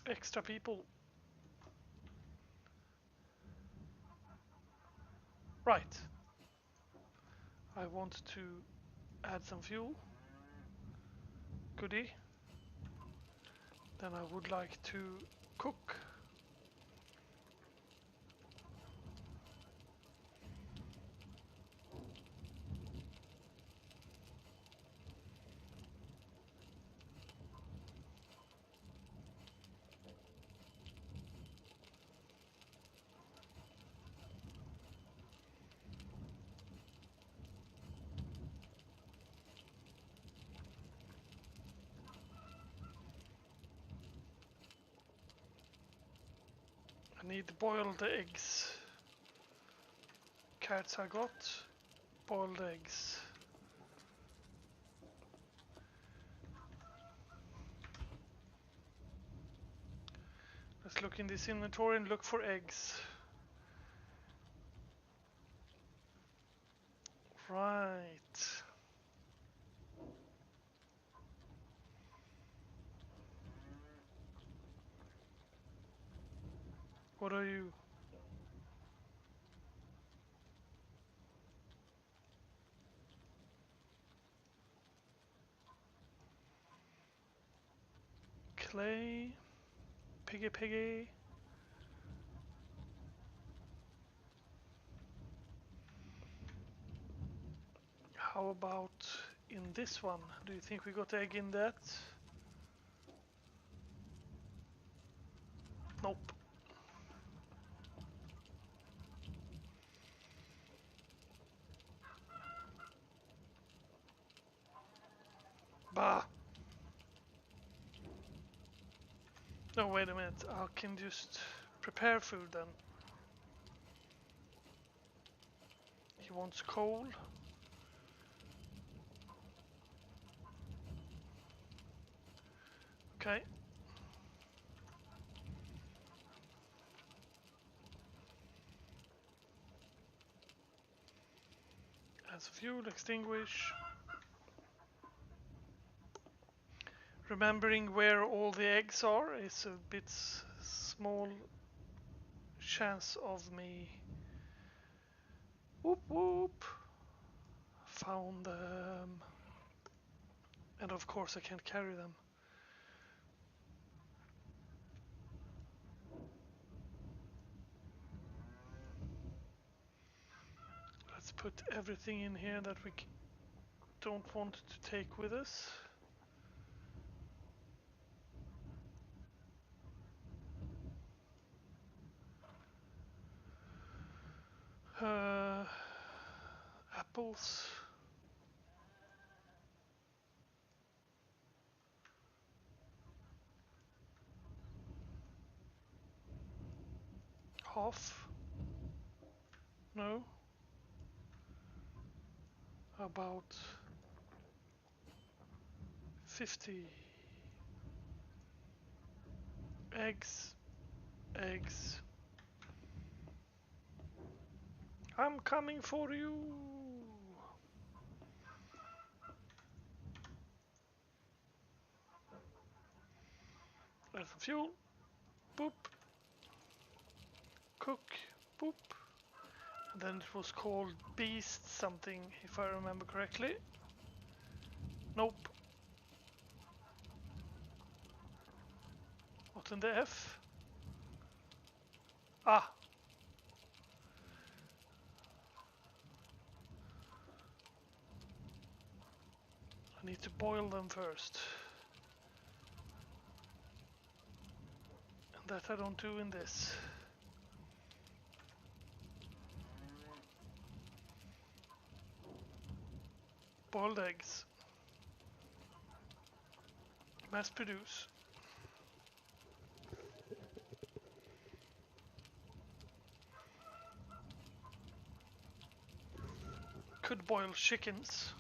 extra people. Right. I want to add some fuel. Goodie. Then I would like to cook. need boiled eggs. Carrots I got. Boiled eggs. Let's look in this inventory and look for eggs. Right. What are you? Clay. Piggy piggy. How about in this one? Do you think we got egg in that? Nope. Bah! No, wait a minute. I can just prepare food then. He wants coal. Okay. As fuel, extinguish. Remembering where all the eggs are is a bit small chance of me. Whoop whoop. Found them. And of course I can't carry them. Let's put everything in here that we don't want to take with us. Apples. Half. No. About 50. Eggs. Eggs. I'm coming for you. There's the fuel. Boop. Cook. Boop. And then it was called beast something, if I remember correctly. Nope. What in the F? Ah. I need to boil them first. And that I don't do in this. Boiled eggs. Mass produce. Could boil chickens.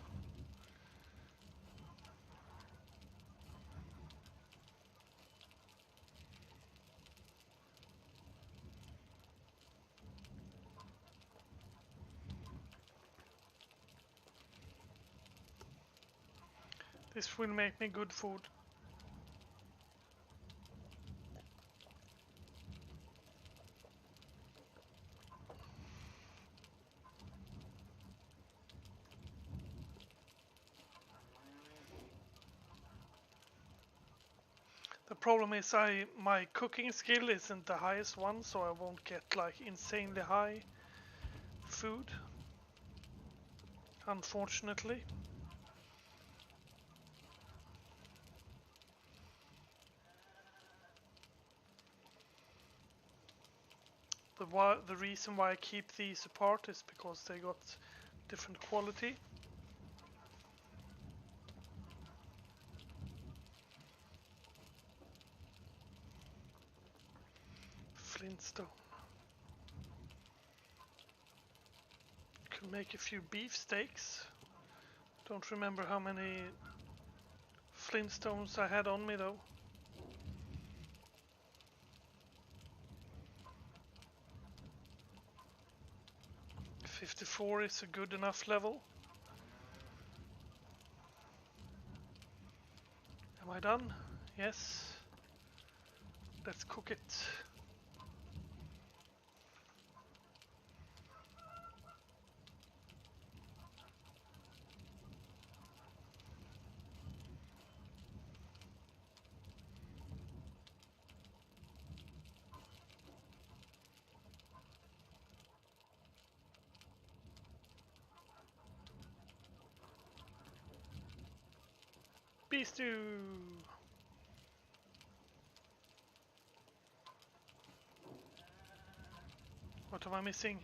This will make me good food. The problem is my cooking skill isn't the highest one, so I won't get like insanely high food, unfortunately. The reason why I keep these apart is because they got different quality. Flintstone. Can make a few beef steaks. Don't remember how many flintstones I had on me though. .54 is a good enough level. Am I done? Yes. Let's cook it. Beef stew! What am I missing?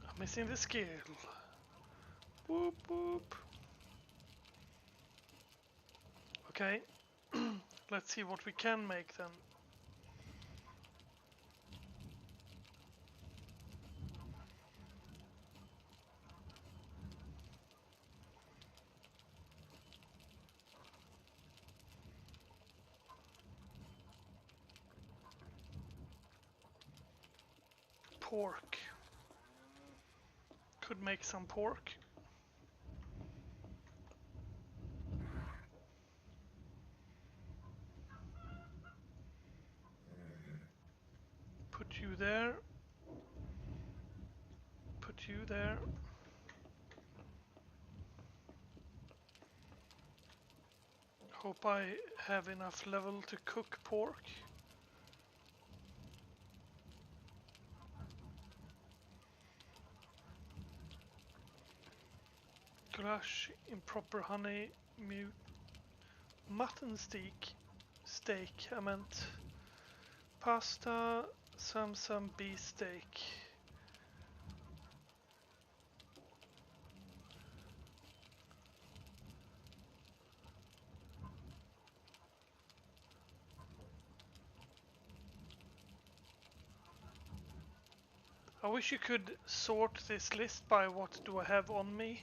I'm missing the skill. Whoop whoop. Okay, let's see what we can make then. Pork. Could make some pork. Put you there. Put you there. Hope I have enough level to cook pork. Goulash, improper honey, mute, mutton steak, I meant. Pasta, some beef steak. I wish you could sort this list by what do I have on me.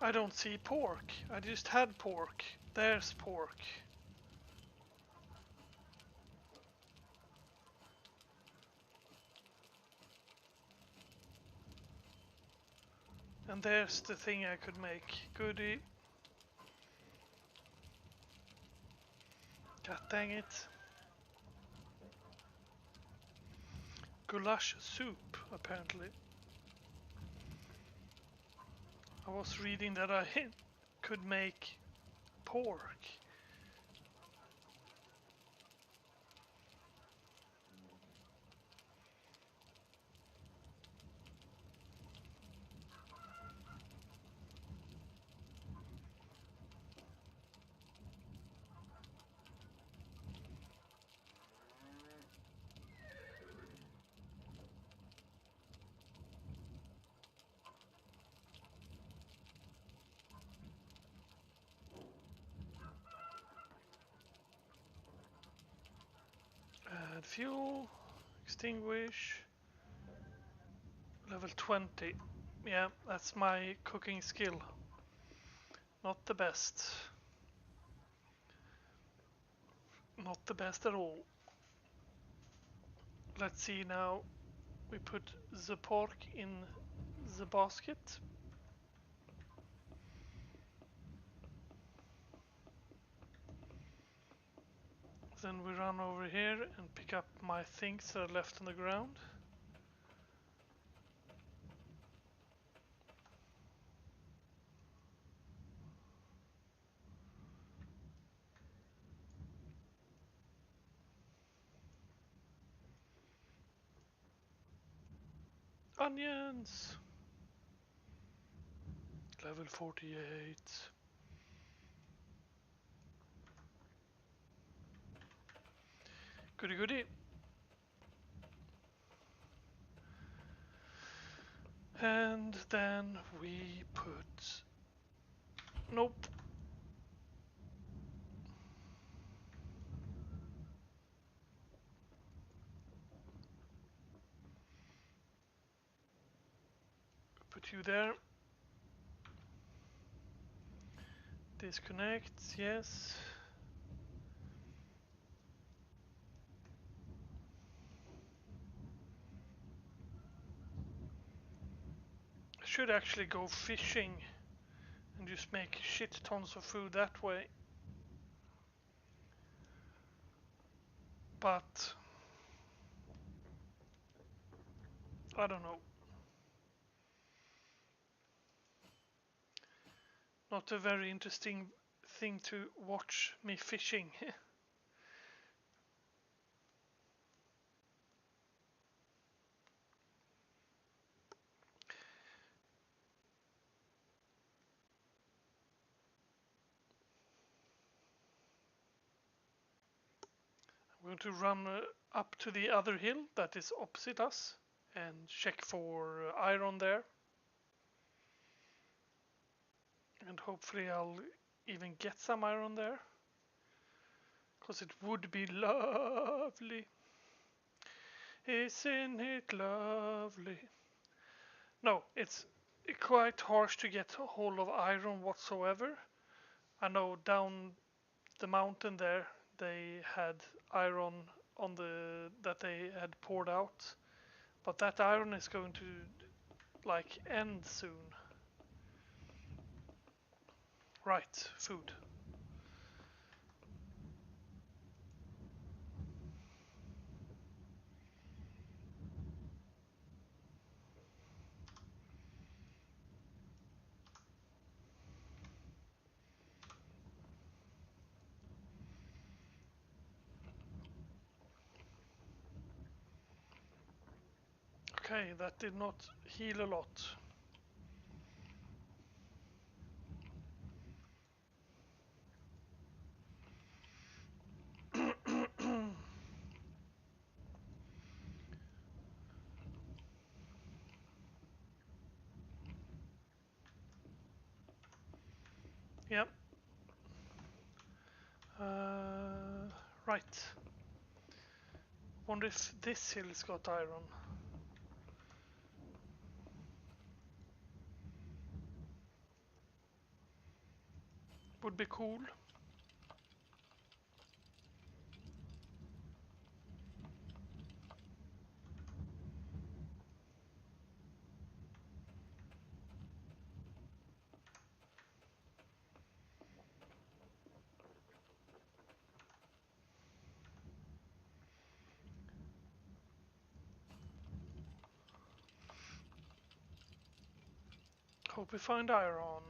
I don't see pork. I just had pork. There's pork. And there's the thing I could make. Goody. God dang it. Goulash soup, apparently. I was reading that I could make pork. Add fuel, extinguish, level 20. Yeah, that's my cooking skill. Not the best. Not the best at all. Let's see now. We put the pork in the basket. Then we run over here and pick up my things that are left on the ground. Onions! Level 48. Goody goody. And then we put... Nope. Put you there. Disconnect, yes. I should actually go fishing and just make shit tons of food that way. But I don't know. Not a very interesting thing to watch me fishing. I'm going to run up to the other hill that is opposite us and check for iron there. And hopefully I'll even get some iron there. Because it would be lovely. Isn't it lovely? No, it's quite harsh to get a hold of iron whatsoever. I know down the mountain there they had iron on the that they had poured out, but that iron is going to like end soon. Right, food. Okay, that did not heal a lot. Yep. Right. Wonder if this hill's got iron. Would be cool. Hope we find iron.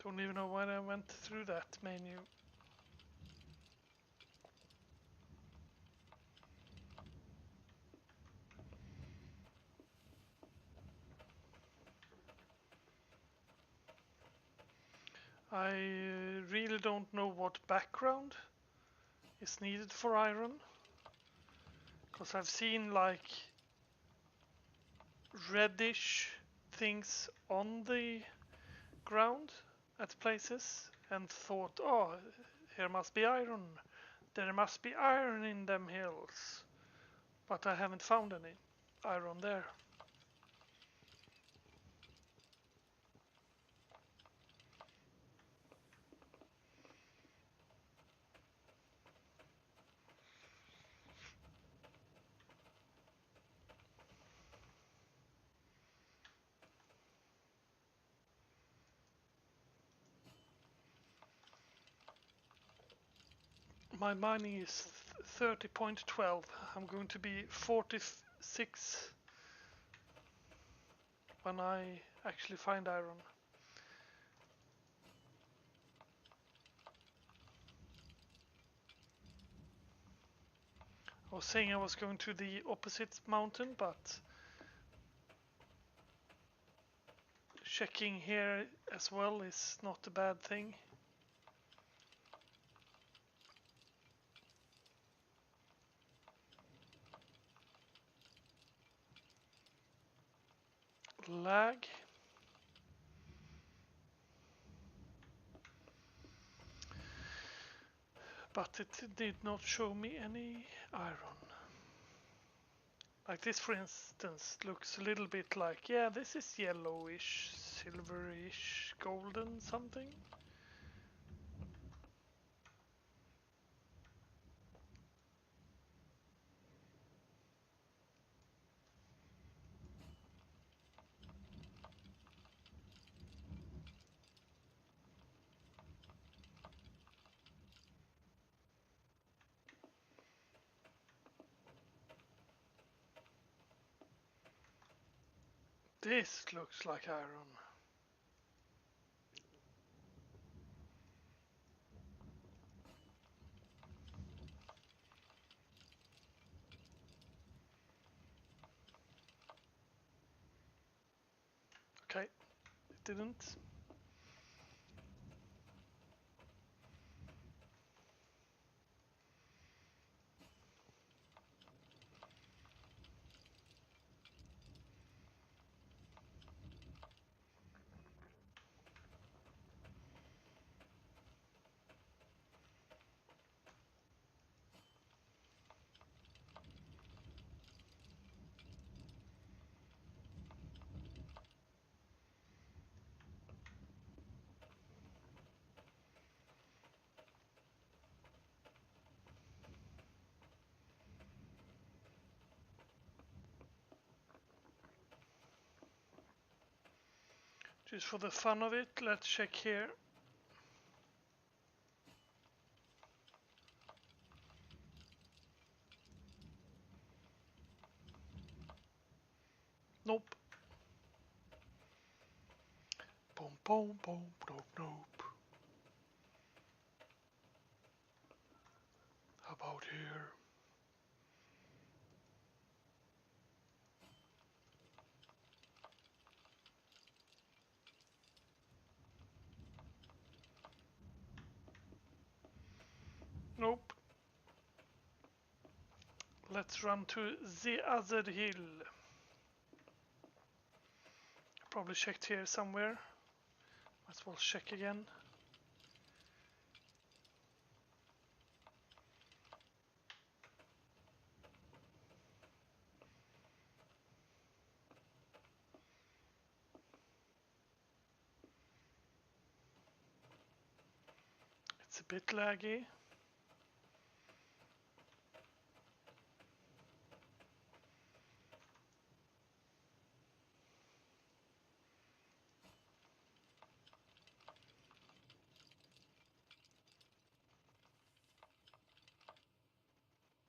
Don't even know when I went through that menu. I really don't know what background is needed for iron. Because I've seen like reddish things on the ground at places and thought, oh, here must be iron. There must be iron in them hills. But I haven't found any iron there. My mining is 30.12. I'm going to be 46 when I actually find iron. I was saying I was going to the opposite mountain, but checking here as well is not a bad thing. Lag. But it did not show me any iron. Like this, for instance, looks a little bit like, yeah, this is yellowish, silverish, golden something. This looks like iron. Okay, it didn't. Just for the fun of it, let's check here. Nope. Boom, boom, boom, nope, nope. How about here? Nope. Let's run to the other hill. Probably checked here somewhere. Might as well check again. It's a bit laggy.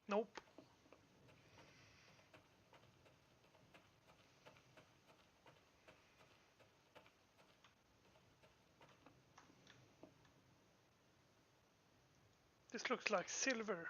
Nope. This looks like silver.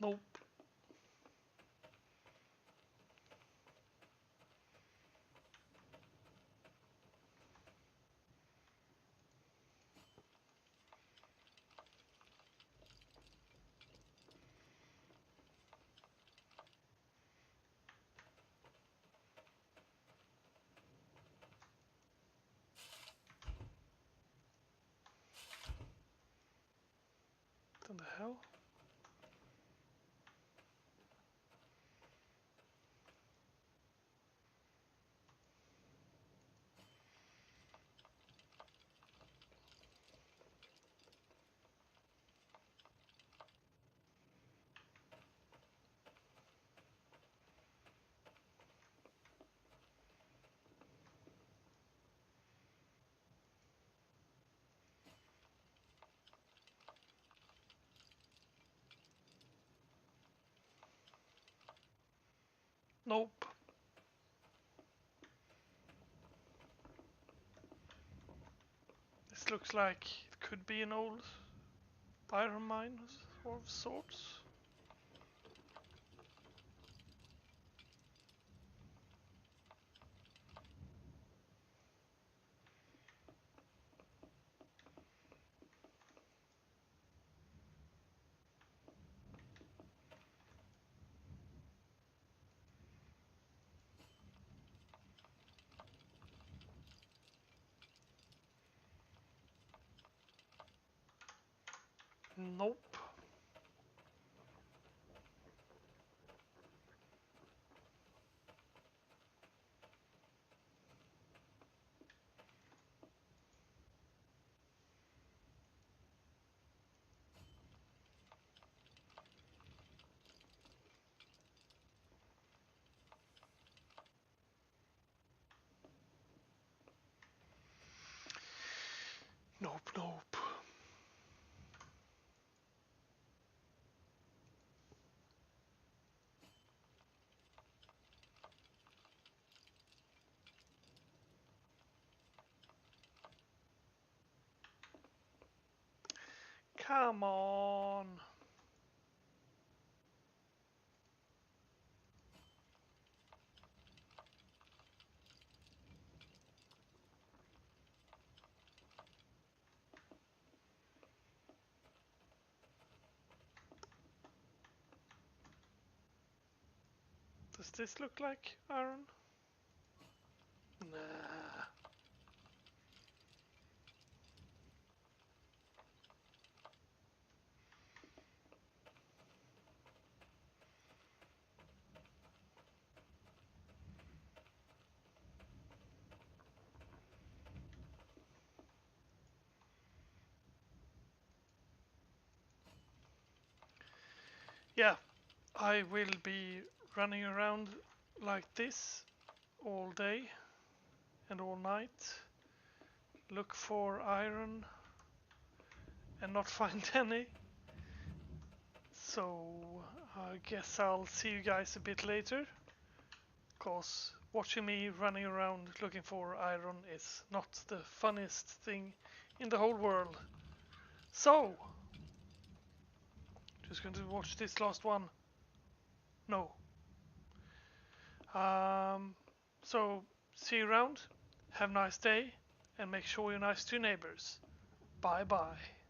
Nope. What the hell? Nope. This looks like it could be an old iron mine of sorts. Nope. Nope, nope. Come on. Does this look like iron? Nah. Yeah, I will be running around like this all day and all night. Look for iron and not find any. So I guess I'll see you guys a bit later. Cause watching me running around looking for iron is not the funniest thing in the whole world. So, just going to watch this last one. No. So, see you around. Have a nice day. And make sure you're nice to your neighbors. Bye bye.